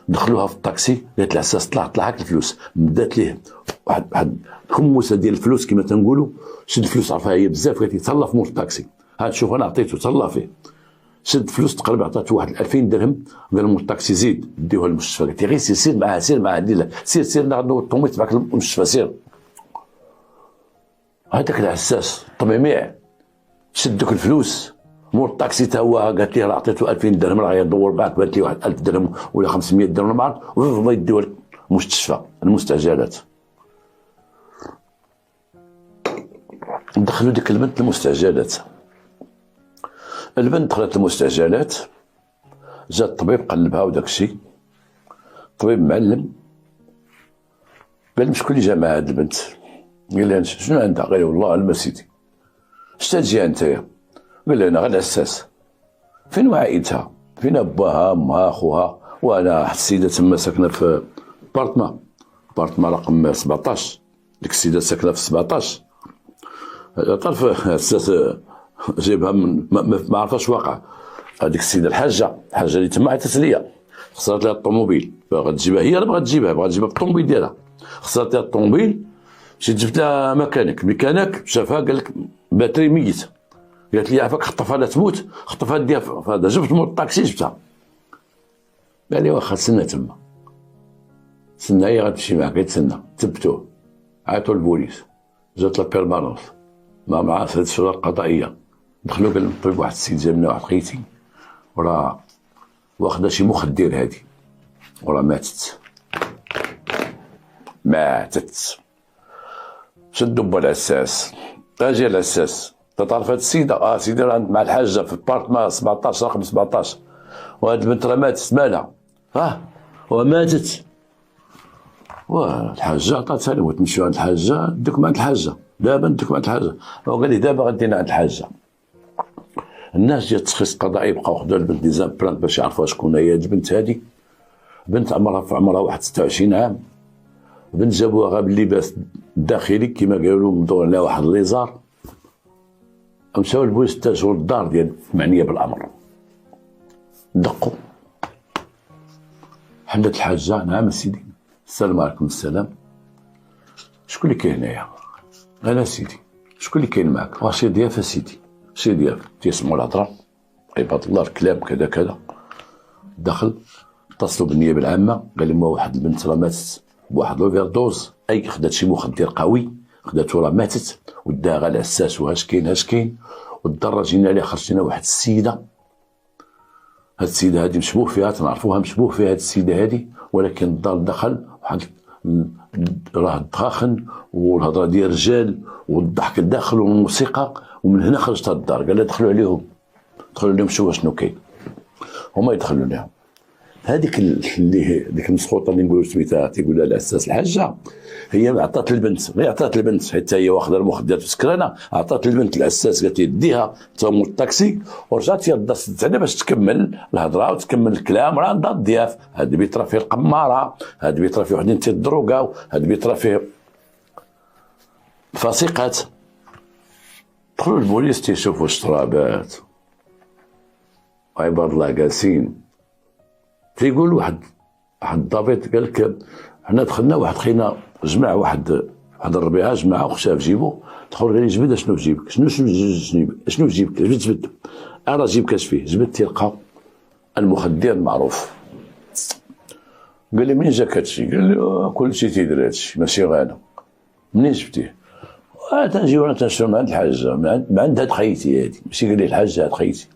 دخلوها في الطاكسي، قالت العساس طلع هاك الفلوس، مدات ليه واحد كموسه ديال الفلوس كما تنقولوا، شد الفلوس عرفها هي بزاف، قالت لي تهلا في مول الطاكسي، هاد شوف انا عطيته تهلا فيه. شد فلوس تقريبا عطاته واحد 2000 درهم، قال مول الطاكسي زيد ديوها للمستشفى. قالت لي غير سير معاها، سير معاها، لا سير ناخذ الطوموبيل تبعك للمستشفى سير. هذاك العساس الطميميع شد دوك الفلوس، مول الطاكسي تا هو قالت لي راه عطيته 2000 درهم، راه يدور معاك، بانت لي واحد 1000 درهم ولا 500 درهم ما عرفت، وبغا يديوها للمستشفى المستعجلات. دخلوا ديك البنت المستعجلات، البنت دخلت المستعجلات، جا الطبيب قلبها وداك الشيء، الطبيب معلم، قال شكون اللي جا مع هاد البنت؟ قال لها شنو عندها؟ قال والله علم سيدي. شتا تجي انتيا؟ قال لها انا غير العساس. فين عائلتها؟ فين باها امها اخوها؟ وانا واحد السيده تما ساكنه في بارتما رقم 17، ديك السيده ساكنه في 17 طرف العساس جايبها من ما عرفاش واقع. هذيك السيده الحاجه اللي تما عيطت ليا، خسرت لها الطوموبيل، باغا تجيبها هي، بغات تجيبها بالطوموبيل ديالها، خسرت لها الطوموبيل. مشيت جبت لها ميكانيك شافها قال لك باتري ميت، قالت لي عافاك خطفها لا تموت، خطفها ديها في هذا، جبت مول الطاكسي جبتها. قال لي واخا تسنى تما، تسنى هي غتمشي معاك، تسنى. تبتوه، عيطوا للبوليس، جات لا بيرمانونس مع هاد الشرطه القضائيه، دخلوا قال لهم طيب واحد السيد جا منا واحد خيتي وراه واخده شي مخدر هادي وراه ماتت. شدوا با العساس، اجي العساس، تعرف هاد السيده؟ سيدي راه مع الحاجه في بارتما 17 رقم 17، وهاد البنت راه ماتت مالها؟ وماتت. والحاجه عطاتها لي، وتمشيو عند الحاجه، ندوك مع الحاجه، دابا ندوك مع الحاجه. وقال لي دابا غادينا عند الحاجه. الناس ديال التشخيص القضائي بقاو خداو البنت دي زامبلانت باش يعرفوها شكون هي هاد البنت هادي. بنت عمرها واحد 26 عام، بنت جابوها غير باللباس الداخلي كما قالوا، مدور عليها واحد الليزار. مشاو البوليس اتجهوا للدار ديال المعنيه بالامر، دقوا، حلت الحاجه. نعم سيدي، السلام عليكم. السلام، شكون اللي كاين هنايا؟ انا سيدي. شكون اللي كاين معاك؟ شي ضيافه سيدي، شي ضيافه. تيسمعوا الهضره، عباد الله الكلام كذا كذا. دخل، اتصلوا بالنيابه العامه، قال لهم واحد البنت راه ماتت بواحد لوفير دوز، اي خدات شي مخدر قوي، خداتو راه ماتت، وداها غا العساس، وهاش كاين. والدار جينا عليها، خرجنا واحد السيده، هاد السيده هادي مشبوه فيها، تنعرفوها مشبوه فيها هاد السيده هادي، ولكن الدار دخل واحد راه الدخاخن والهضره ديال الرجال والضحك الداخل والموسيقى، ومن هنا خرجت هاد الدار. قال لها دخلوا عليهم شوفوا شنو كاين. هما يدخلوا لهم، هذيك اللي ديك المسخوطه اللي نقولوا سميتها تيقول لها الاساس الحاجه، هي عطات البنت، غير عطات البنت حتى هي واخده المخدرات وسكرانه، عطات البنت الاساس قالت لي ديها تمو الطاكسي، ورجعت هي الدرس تاعنا باش تكمل الهضره وتكمل الكلام، راه عندها الضياف، هاد البيت راه فيه القماره، هاد البيت راه فيه وحدين تيضروكاو، هاد البيت راه فيه فاسقات. دخلوا البوليس تيشوفوا الشرابات، عباد الله جالسين، تيقول واحد الضابط قال لك حنا دخلنا واحد خينا جمع واحد الربيعه جمعه وخشاه في جيبو، دخل قال لي جبد اشنو في جيبك، شنو في جيبك، جبد انا جيب كاش فيه، جبد تلقى المخدر المعروف. قال لي منين جاك هادشي؟ قال لي كلشي تيدير هادشي ماشي غير انا. منين جبتيه؟ تنجيو انا تنشرو من عند الحاجه، من عند هاد خيتي هادي، ماشي قال لي الحاجه هاد خيتي.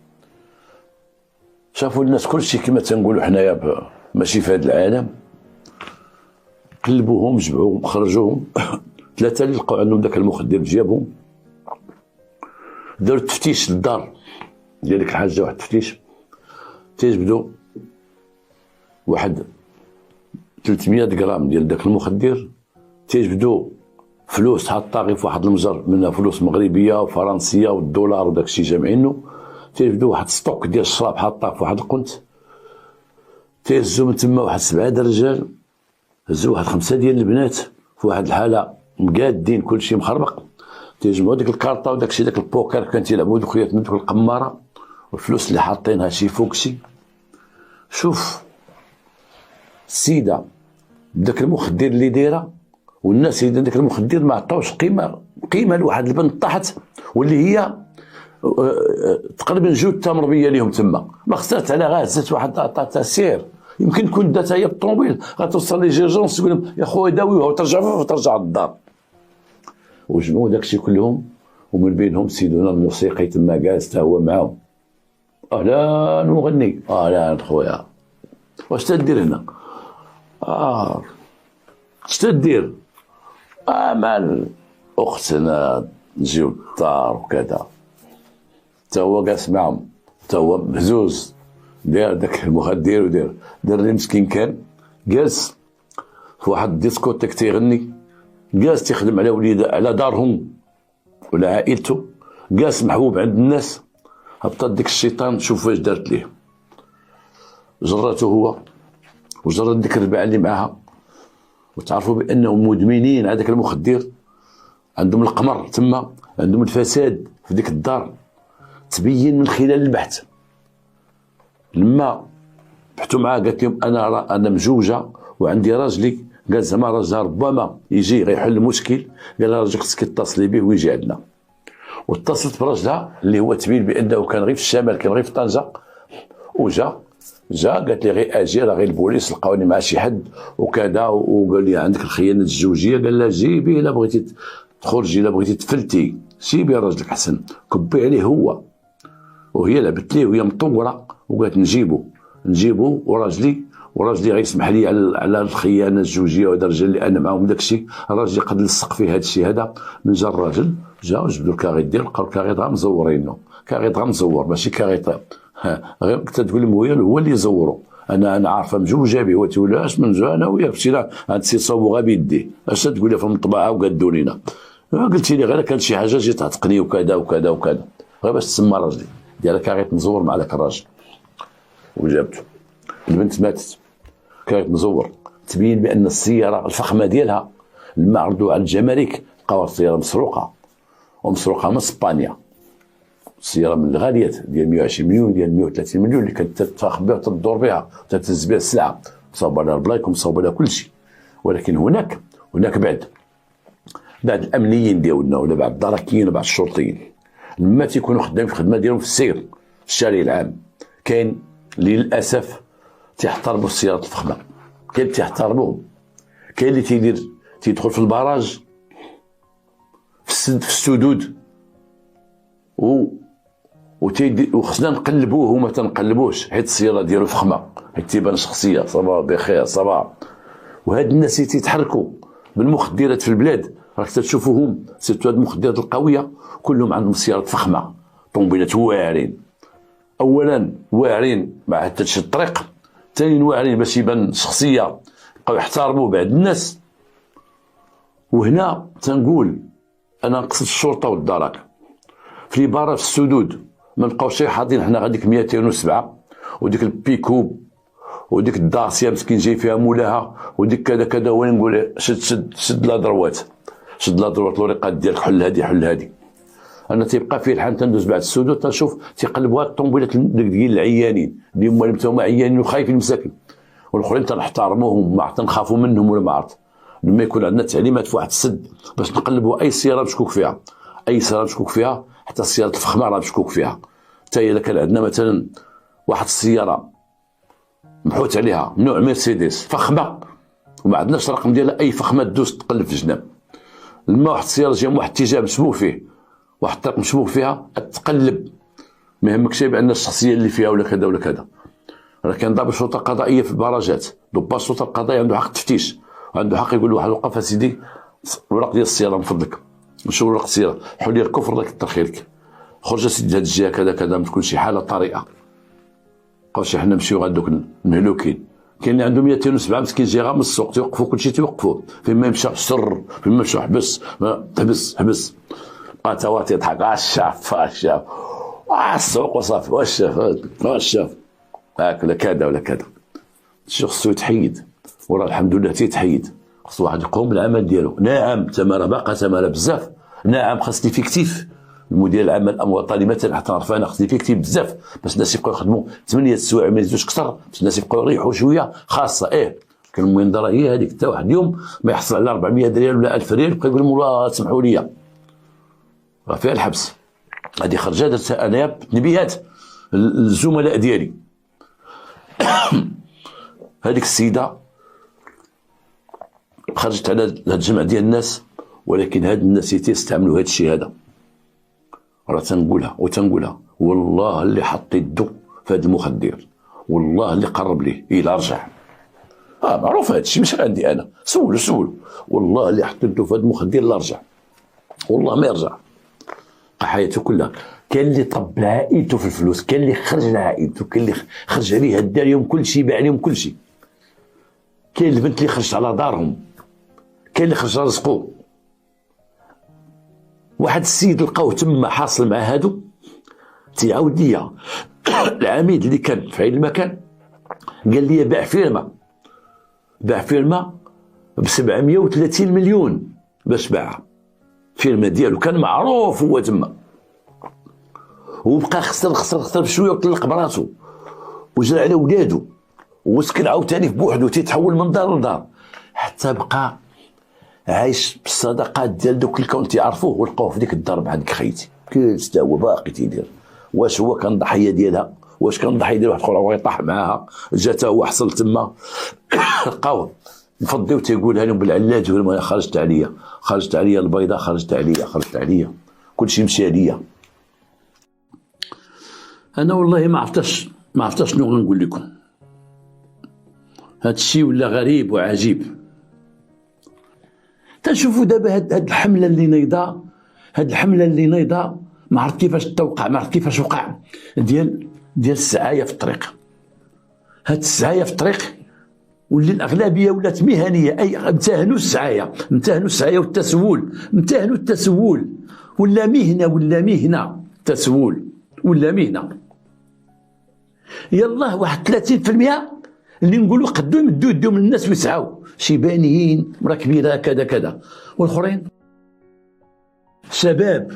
شافوا الناس كلشي كما تنقولوا حنايا ماشي في هذا العالم، قلبوهم جمعوهم خرجوهم. ثلاثه اللي لقاو عندهم ذاك المخدر جابهم، داروا تفتيش للدار ديال ديك الحاجه، واحد التفتيش تيجبدوا واحد 300 غرام ديال داك المخدر، تيجبدوا فلوس حاطه غير في واحد المجر، منها فلوس مغربيه وفرنسيه والدولار وداك الشيء جامعينو، تيجبدوا واحد ستوك ديال الشراب حاطه في واحد القنت، تيهزوا من تما واحد 7 د الرجال، هزوا واحد 5 ديال البنات في واحد الحاله مقادين كلشي مخربق، تيجمعوا ديك الكارطه وداك الشيء داك البوكر كان تيلعبوا دوك من دوك القماره، والفلوس اللي حاطينها شي فوق شي. شوف السيده داك المخدر اللي دايره، والناس اللي داك المخدر ما عطاوش قيمه لواحد البنت طاحت، واللي هي تقريبا 2 تمربيه ليهم تما، ما خسرت على غير هزت واحد عطاتها سير، يمكن تكون داتها هي بالطوموبيل غتوصل لي جيرجونس تقول لهم يا خويا داويوها وترجع للدار. وجمعوا داكشي كلهم، ومن بينهم سيدنا الموسيقي تما جالس تا هو معاهم، اهلا مغني، اهلا خويا، واش تدير هنا؟ اش تدير؟ مال اختنا نجيو للدار وكذا. تا هو جالس معهم، تا هو مهزوز، داير داك المخدر دار لي مسكين، كان جالس في واحد الديسكوتيك تيغني، جالس تيخدم على وليد على دارهم ولا عائلته، جالس محبوب عند الناس. هبطت ديك الشيطان، شوف واش دارت ليه، جراته هو وجرات ديك الرباعه اللي معاها، وتعرفوا بانهم مدمنين على داك المخدر، عندهم القمر تما، عندهم الفساد في ديك الدار. تبين من خلال البحث، لما بحثوا معاه قالت لهم انا مجوجه وعندي راجلي، قال زعما راجلها ربما يجي غيحل المشكل، قال لها راجلك خصك تتصلي به ويجي عندنا. واتصلت براجلها اللي هو تبين بانه كان غير في الشمال، كان غير في طنجه، وجا قالت لي غير اجي، راه غير البوليس لقاوني مع شي حد وكذا، وقال لي عندك الخيانه الزوجيه، قال لها جيبي الا بغيتي تخرجي، الا بغيتي تفلتي جيبي راجلك احسن، كبي عليه هو. وهي لعبت ليه وهي مطوره، وقالت نجيبو وراجلي غيسمح لي على الخيانه الزوجيه، وهذا الرجال اللي انا معاهم داكشي، الراجل قد لصق فيه هذا الشيء هذا. من جا الراجل جاو جبدوا الكاريط ديالو، لقاو الكاريط غا مزورينو، كاريط غا مزور ماشي كاريط غير كنت تقول لهم هو اللي يزوروا، انا عارفه مجوجه به، وتقول اش من جا انا وياك مشينا عند سي صوبو غا بيديه، اش تقول لها في المطبعه وقادوا لينا. قلت لي غير كان شي حاجه جيت تعتقني وكذا وكذا وكذا، غير باش تسمى راجلي ديال كاريط مزور مع داك الراجل. وجابته البنت ماتت، كاريط مزور، تبين بان السياره الفخمه ديالها لما عرضوا على الجمارك لقاو السياره مسروقه، ومسروقه من اسبانيا، السياره من الغاليات ديال 120 مليون ديال 130 مليون اللي كانت تتفاخر بها وتدور بها وتتهز بها السلعه، مصاوب عليها البلايك ومصاوب عليها كل شيء. ولكن هناك بعد الامنيين ديالنا ولا بعد الدركيين وبعد الشرطيين، لما تيكونوا خدامين في الخدمه ديالهم في السير في الشارع العام، كاين اللي للاسف تيحترموا السيارات الفخمه، كاين اللي تيحترموهم، كاين اللي تيدخل في البراج في السدود وخصنا نقلبوه وما تنقلبوش، حيت السياره ديالو فخمه، حيت تيبان شخصيه صباح بخير صباح. وهاد الناس اللي تيتحركوا بالمخدرات في البلاد راك تشوفوهم، سيرتو هاد المخدرات القويه كلهم عندهم سيارات فخمه، طوموبيلات واعرين، اولا واعرين ما حتى شي الطريق، ثاني واعرين باش يبان شخصيه يبقاو يحترموا بعض الناس. وهنا تنقول انا نقصد الشرطه والدرك في العباره في السدود ما نبقاوش حاطين حنا غاديك 207 وديك البيكوب وديك الدارسيه مسكين جاي فيها مولاها وديك كذا كذا، وانا نقول شد لا دروات، شد لا دروات الوريقات ديالك، حل هادي حل هادي. انا تيبقى فيه الحال تندوز بعد السدود تنشوف تيقلبوا الطوموبيلات ديال العيانين اللي هما عيانين وخايفين مساكن، والاخرين تنحترموهم ما تنخافوا منهم ولا ما عرفت. لما يكون عندنا تعليمات في واحد السد باش نقلبوا اي سياره مشكوك فيها، اي سياره مشكوك فيها، حتى السيارات الفخمه راه مشكوك فيها. حتى الا كان عندنا مثلا واحد السياره محوت عليها نوع مرسيدس فخمه وما عندناش الرقم ديالها، اي فخمه دوز تقلب في الجناب. لما واحد السياره جايه من واحد الاتجاه مشبوك فيه، واحد الطريق مشبوك فيها، تقلب. ما يهمكش بان الشخصيه اللي فيها ولا كذا ولا كذا. راه كان ضابط شرطه قضائيه في البراجات، ضباط الشرطه القضائيه عنده حق التفتيش، وعنده حق يقول لواحد وقف اسيدي الورق ديال السياره من فضلك، نشوف ورق السياره، حول لي الكفر الله يكثر خيرك، خرج اسيدي هاد الجهه كذا كذا، ما تكون شي حاله طريقه. بقاوش حنا نمشيو غادوك المهلوكين. كاين اللي عنده 207 مسكين جاي غير من السوق تيوقفوا كلشي تيوقفوه، فين ما يمشى سر، فين ما مشى حبس حبس. بقى تا هو تيضحك الشاف السوق وصافي، واش شاف هاك ولا كذا ولا كذا. الشيء خصو يتحيد، وراه الحمد لله تيتحيد، خصو واحد يقوم بالعمل ديالو. نعم تماره باقا تماره بزاف، نعم خاصني فيكتيف المدير العام الامن الوطني مثلا حتى نعرف انا خصني فيكتيف بزاف باش الناس يبقاو يخدموا 8 السوايع ما يزيدوش كثر، باش الناس يبقاو يريحوا شويه خاصه. كان المنظره هي هذيك، حتى واحد اليوم ما يحصل على 400 ريال ولا 1000 ريال يبقى يقول والله سمحوا لي راه فيها الحبس. هذه خرجه درتها انايا بتنبيهات الزملاء ديالي. هذيك السيده خرجت على هاد الجمع ديال الناس، ولكن هاد الناس تيستعملوا هاد الشيء هذا. راه تنقولها والله اللي حط يدو في هاد المخدر، والله اللي قرب ليه الى رجع. معروف هاد الشيء مش عندي انا، سولوا والله اللي حط يدو في هاد المخدر لا رجع، والله ما يرجع حياته كلها. كاين اللي طب عائلته في الفلوس، كاين اللي خرج لعائلته، كاين اللي خرج عليه هدا اليوم كل شيء، باع عليهم كل شيء. كاين البنت اللي خرجت على دارهم، كاين اللي خرج على رزقه. واحد السيد لقاوه تما حاصل مع هادو، تيعاود ليا العميد اللي كان في عين المكان قال لي باع فيرما ب 730 مليون باش باعها. فيرما ديالو كان معروف هو تما، وبقى خسر بشويه وطلق براسو وجرى على ولادو وسكن عاوتاني في بوحدو، تيتحول من دار لدار حتى بقى عايش بالصدقات ديال دوك اللي كانوا تيعرفوه ولقاوه في ديك الدار بحال خيتي كلشي هو باقي تيدير. واش هو كان ضحيه ديالها؟ واش كان ضحيه ديال واحد اخر هو يطيح معاها؟ جاته هو حصل تما لقاوه مفضي وتيقولها لهم بالعلاج، ولا خرجت عليا البيضه، خرجت عليا كلشي مشى عليا. انا والله ما عرفتش شنو غنقول لكم. هاد الشيء ولا غريب وعجيب. تنشوفوا دابا هاد الحمله اللي نايضه، ما عرفت كيفاش توقع، ما عرفت كيفاش وقع، ديال السعايه في الطريق. هاد السعايه في الطريق واللي الاغلبيه ولات مهنيه، اي امتهنوا السعايه والتسول، امتهنوا التسول ولا مهنه تسول ولا مهنه. يلاه واحد 30% اللي نقولوا قدوا يمدوا يديهم للناس ويسعوا، شي بانيين مرا كبيره كذا، والاخرين شباب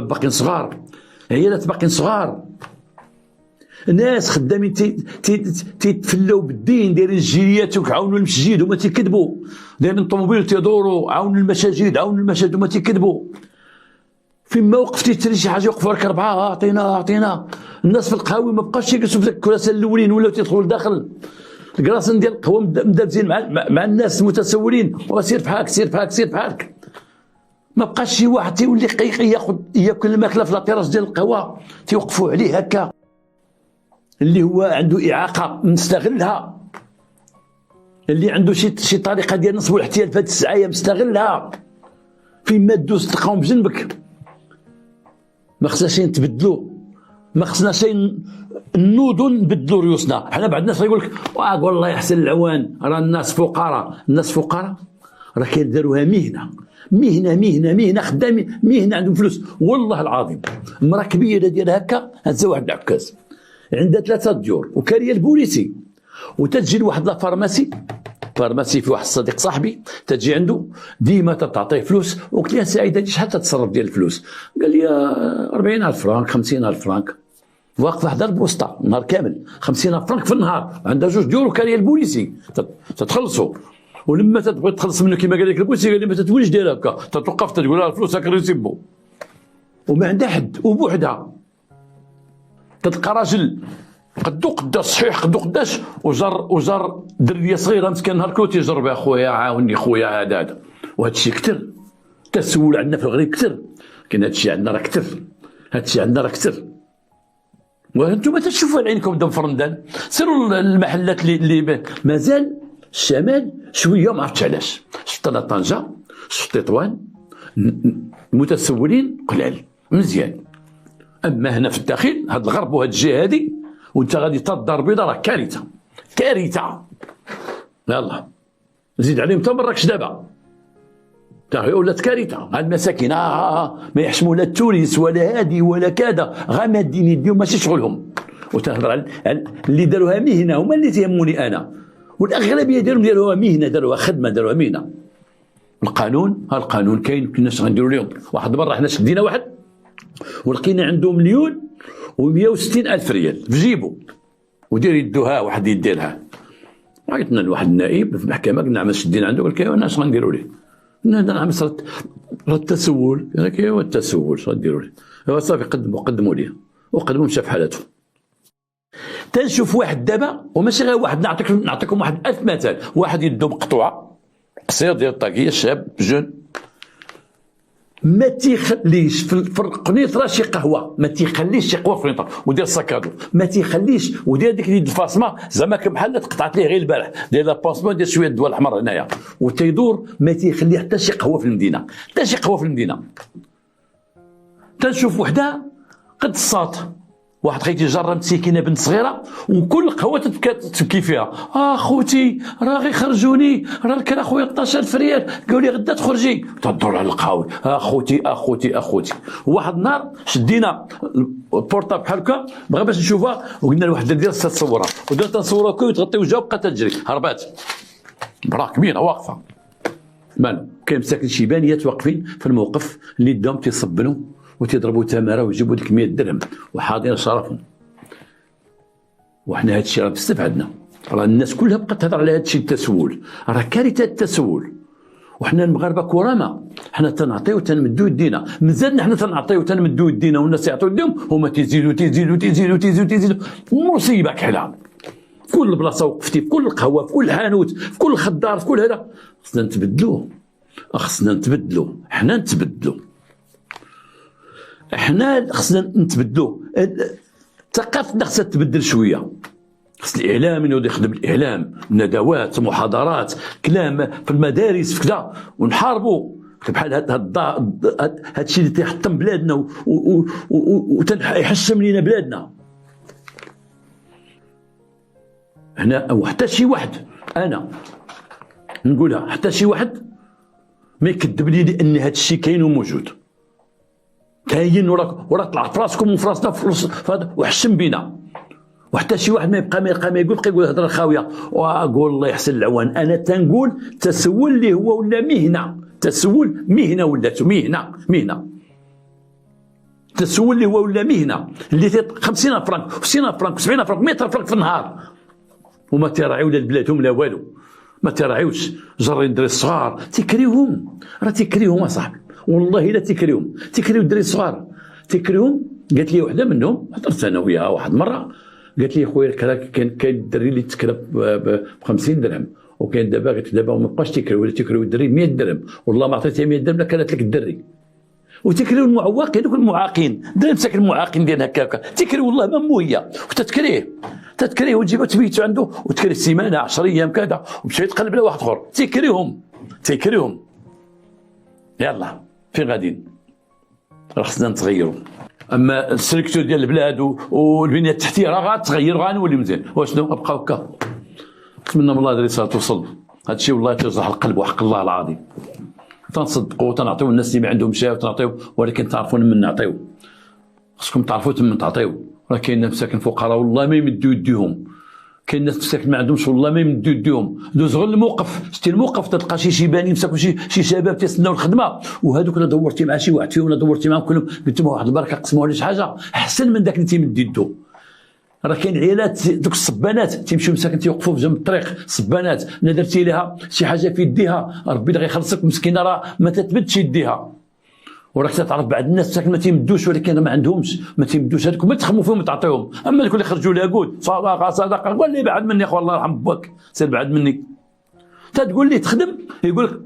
باقيين صغار، عيالات باقيين صغار، ناس خدامين تيتفلاو بالدين، دايرين الجيليات وكيعاونوا المسجد وما تيكذبوا، دايرين الطوموبيل تيدوروا عاونوا المساجد وما تيكذبوا. فيما وقفتي تشري شي حاجه يوقفوا لك 4 اعطينا. الناس في القهاوي ما بقاش يجلسوا في الكراسي الاولين، ولاو تيدخلوا لداخل الكراسي ديال القهوه مدابزين مع الناس المتسولين، وسير بحالك. ما بقاش شي واحد تيولي ياكل الماكله في لاطيراس ديال القهوه تيوقفوا عليه هكا، اللي هو عنده اعاقه مستغلها، اللي عنده شي طريقه ديال نصب والاحتيال في هذه السعايه مستغلها. فيما دوز تلقاهم بجنبك ما خصهاش نتبدلوا، ما خصنا شيء نوضوا نبدلوا ريوسنا. حنا بعض الناس يقول لك والله يحسن العوان راه الناس فقراء. الناس فقراء راه كيداروها مهنه خدامين، مهنه عندهم فلوس. والله العظيم مرا كبيره ديال هكا هزا واحد العكاز عندها 3 ديور وكاريه البوليسي، وتجي لواحد لا فارماسي في واحد الصديق صاحبي تجي عنده ديما تعطيه فلوس. وقلت لها سعيده شحال تتصرف ديال الفلوس؟ قال لي 40,000 فرانك 50,000 فرانك. واقفه حدا البوسطه نهار كامل 50,000 فرانك في النهار، عندها 2 ديور وكاريه البوليسي تتخلصوا. ولما تبغي تخلص منه كما قال لك البوليسي قال لي ما تتوليش دير هكا، تتوقف تقول لها الفلوس هاك ريسيبو وما عندها حد وبوحدها. تلقى راجل قدو قدا صحيح قدو قداش وجر دريه صغيره مسكين نهار كل تيجرب يا خويا عاوني خويا هذا وهذا الشيء كثر. التسول عندنا في الغريب كثر، كاين هذا الشيء عندنا راه كثر، هذا الشيء عندنا راه كثر. وانتم تشوفوا عينكم دم في رمضان سيروا المحلات اللي مازال الشمال شويه ما عرفتش علاش. شفت انا طنجه، شفت تطوان، المتسولين قلال مزيان. اما هنا في الداخل هاد الغرب وهاد الجهه هادي وانت غادي تضرب بيضه راه كارثه كارثه. يلا زيد عليهم تا مراكش دابا ولات كارثه. هاد المساكين ما يحشموا لا التوريس ولا هادي ولا كذا، غا مادين يديهم ماشي شغلهم. وتهضر على اللي داروها مهنه هما اللي تيهموني انا، والاغلبيه ديالهم داروها مهنه، داروها خدمه، داروها مهنه. القانون ها القانون كاين، كنا غنديروا لهم. واحد المره حنا شدينا واحد ولقينا عنده 1,160,000 ريال في جيبو ودير يدوها واحد يديرها. عيطنا لواحد النائب في المحكمه قلنا عمل شدينا عنده، قال لك ايوا اش غنديروا ليه؟ قلنا نعم صرت التسول. قال لك ايوا التسول اش غديروا ليه؟ ايوا صافي قدموا ليه وقدموا مشى في حالته. تنشوف واحد دابا وماشي غير واحد، نعطيكم واحد 1000 مثال. واحد يدو مقطوعه قصير ديال الطاقيه شاب جون ما تيخليش في القنيطره شي قهوه، ما تيخليش شي قهوه في القنيطره ودير ساكادو، ما تيخليش ودير ديك اليد الفاصمه زعما بحال تقطعت ليه غير البارح، داير لا بونسمون ديال شويه الدواء الاحمر هنايا وتيدور، ما تيخلي حتى شي قهوه في المدينه، حتى شي قهوه في المدينه. تنشوف وحده قد الساط، واحد خيتي جرى مسكينه بنت صغيره وكل قهوه تبكي فيها. خوتي راه غير خرجوني، راه كان اخويا 12,000 ريال قالوا لي غدا تخرجي. تدور على القهوه اخوتي. واحد النهار شدينا البورطاب بحال هكا بغا باش نشوفها وقلنا لواحد ديال تصورها ودرت تصورها كل تغطي وجهها وبقات تجري هربات. برا كبيره واقفه مالو. كاين مساكن شيبانيات واقفين في الموقف اللي داهم تيصبنوا وتضربوا تماره ويجيبوا ديك 100 درهم وحاضرين شرفهم. وحنا هذا الشيء راه بزاف عندنا، راه الناس كلها بقات تهضر على هذا الشيء التسول، راه كارثه التسول. وحنا المغاربه كرامه، حنا تنعطيو تنمدو يدينا، مازال حنا تنعطيو تنمدو يدينا والناس يعطيو يديهم هما تيزيدوا مصيبه كحله. في كل بلاصه وقفتي، في كل قهوه، في كل حانوت، في كل خضار، في كل هذا. خصنا نتبدلوا، حنا نتبدلوا، احنا خصنا نتبدلوا. ثقافتنا خصها تتبدل شويه. خص الاعلام انه يخدم الاعلام، ندوات، محاضرات، كلام في المدارس في كذا، ونحاربوا بحال هذا الشيء اللي تيحطم بلادنا ويحشم لينا بلادنا. هنا وحتى شي واحد انا نقولها، حتى شي واحد ما يكذب لي لان هذا الشيء كاين وموجود، كاين وراه طلع في راسكم وفي راسنا وحشم بينا. وحتى شي واحد ما يبقى ما يقول هضره خاويه. واقول الله يحسن العوان، انا تنقول تسول اللي هو ولا مهنه، تسول مهنه ولات مهنه تسول اللي هو ولا مهنه اللي 50 فرنك و60 فرنك و70 فرنك 100 فرنك في النهار وما تيراعيو لا بلادهم لا والو، ما تيراعيوش. جرين دري الصغار تيكريوهم، راه تيكريوهم اصاحبي والله لا تيكريوهم الدراري الصغار تيكريوهم. قالت لي وحده منهم هضرت انا وياها واحد المره، قالت لي خويا كاين الدري اللي تكرى ب 50 درهم وكاين دابا، قالت دابا ما بقاش تيكريو، ولا تيكريو الدري 100 درهم، والله ما عطيتها 100 درهم لا كانت لك الدري. وتكريو المعوقين دوك المعاقين، دري مساكن المعاقين ديال هكاكا تكريو والله ما مويه وتتكريه وتجيبها تبيتو عنده وتكري سيمانه 10 ايام كذا ومشى يتقلب على واحد اخر تيكريهم. يلا فين غاديين؟ راه خصنا نتغيروا، اما السلكتور ديال البلاد والبنيه التحتيه راه غتغير وغنولي مزيان. واشنو نبقاو هكا؟ نتمنى من الله دري صلاه توصل. هذا الشيء والله تيجرح القلب وحق الله العظيم. تنصدقوا وتنعطيو الناس اللي ما عندهم شيء وتنعطيو، ولكن تعرفون من نعطيو. خصكم تعرفوا من تعطيو. راه كاين ناس مساكن فقراء والله ما يمدوا يديهم، كاين ناس مساكن ما عندهمش والله ما يمدوا يديهم. دوز غير الموقف، شتي الموقف تلقى شي شيباني مساكن شي شباب تيستناو الخدمه، وهذوك الا دورتي مع شي واحد فيهم ولا دورتي معاهم كلهم قلت لهم واحد البركه قسموها لي شي حاجه احسن من داك اللي تيمد يدو. راه كاين عيالات دوك الصبانات تيمشيو مساكن تيوقفوا في جنب الطريق، صبانات الا درتي لها شي حاجه في يديها ربي اللي غيخلصك، مسكينه راه ما تتمدش يديها. وراك تعرف بعض الناس مساكن ما تيمدوش ولكن ما عندهمش، ما تيمدوش هذوك ما تخموا فيهم تعطيهم. اما دوك اللي خرجوا لاقود صدقه صدقه، قول لي بعد مني خويا الله يرحم باك سير بعد مني. تقول لي تخدم يقول لك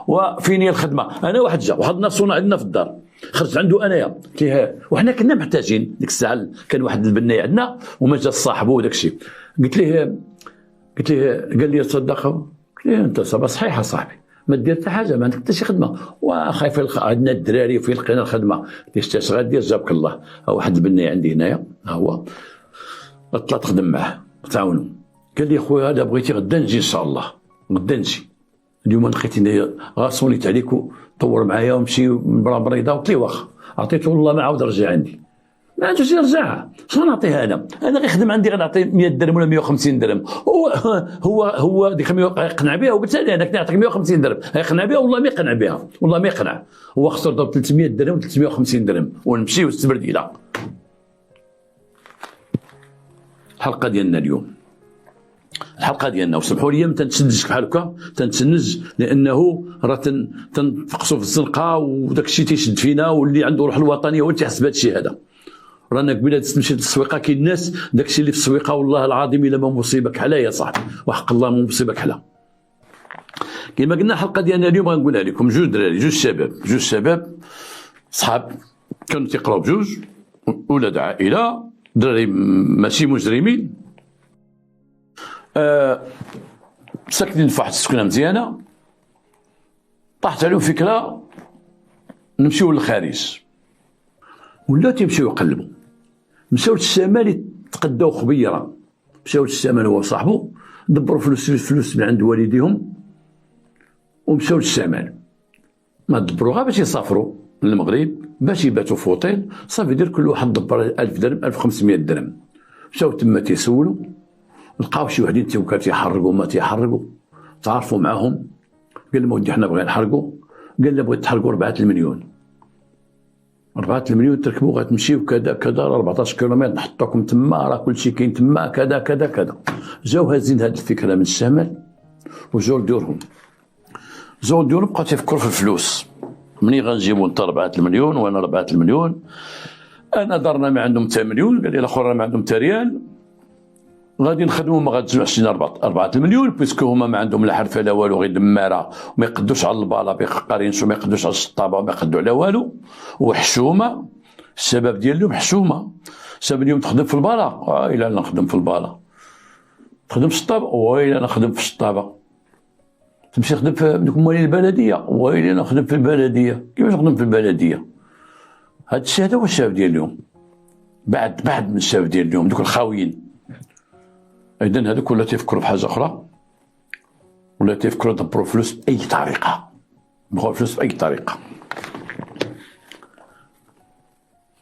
وفيني الخدمه. انا واحد جا واحد الناس صنع عندنا في الدار خرجت عنده انايا قلت له وحنا كنا محتاجين ديك الساعه، كان واحد البناي عندنا وما جا صاحبه وداك الشيء. قلت له قال لي صدقه. قلت له انت صحيح صاحبي ما دير حتى حاجه ما عندك حتى شي خدمه وخايف عندنا الدراري وفين لقينا الخدمه قلت اش غادير جابك الله. واحد البناي عندي هنايا ها هو طلعت تخدم معاه تعاونوا. قال لي خويا هذا بغيتي غدا نجي ان شاء الله غدا نجي. اليوم لقيت انايا غاصونيت عليك وطور معايا ومشي من برا بريضه. قلت له واخا عطيته والله ما عاود رجع عندي ما عندوش يرجع. شنو نعطيه انا غيخدم عندي غنعطيه 100 درهم ولا 150 درهم. هو ديك يقنع بها وبالتالي انا كنعطيك 150 درهم يقنع بها والله ما يقنع بها والله ما يقنع. هو خسر ضرب 300 درهم و 350 درهم ونمشي واستبرديله. الحلقه ديالنا اليوم الحلقه ديالنا وسمحوا لي ما تنتسنجش بحال هكا تنتسنج لانه راه تنفقسوا في الزنقه وداك الشيء تيشد فينا واللي عنده روح الوطنيه هو اللي تيحس بهذا الشيء هذا. رانا قبيله تمشي للتسويقه كاين الناس داك الشيء اللي في التسويقه والله العظيم الا ما مصيبك حلا يا صاحبي وحق الله ما مصيبك حلا. كما قلنا الحلقه ديالنا اليوم غنقولها لكم جوج دراري جوج شباب صحاب كانوا تيقراو بجوج ولاد عائله دراري ماشي مجرمين ساكنين في واحد السكنه مزيانه. طاحت عليهم فكره نمشيو للخارج ولا تيمشيو يقلبوا. مشاو للشمال يتقداو خبيره مشاو للشمال هو وصاحبو دبروا فلوس من عند والديهم ومشاو للشمال. ما دبروا غير باش يسافروا للمغرب باش يباتوا في اوتيل صافي يدير كل واحد دبر 1000 درهم 1500 درهم. مشاو تما تيسولوا لقاو شي وحدين تيحرقوا ما تيحرقوا تعرفوا معاهم. قال لهم ودي حنا بغينا نحرقوا. قال له بغيت تحرقوا 4 المليون 4 المليون تركبوا غتمشيو كذا كذا 14 كيلومتر نحطوكم تما راه كلشي كاين تما كذا كذا كذا. جاو هازين هذه الفكره من الشمال وجاو لديورهم بقاو تيفكروا في الفلوس. منين غنجيبوا انت 4 المليون وانا 4 المليون انا دارنا ما عندهم حتى مليون. قال لي الاخر ما عندهم حتى ريال غادي نخدموا ما غاتجمعش لنا 4 المليون بيسكو هما ما عندهم لا حرفه لا والو غير دماره وما يقدوش على البالا بقارينش وما يقدوش على الشطابه وما يقدوا على والو وحشومه. الشباب ديالهم حشومه. الشباب اليوم تخدم في البالا الا انا نخدم في البالا تخدم في الشطابه والا انا نخدم في الشطابه. تمشي تخدم في دوك موالين البلديه والا انا نخدم في البلديه. كيفاش نخدم في البلديه؟ هذا الشيء هذا هو الشباب ديال اليوم. بعد من الشباب ديال اليوم دوك الخاويين. إذن هذوك ولا تيفكروا بحاجة أخرى ولا تيفكروا يدبروا فلوس بأي طريقة يبغوا فلوس بأي طريقة.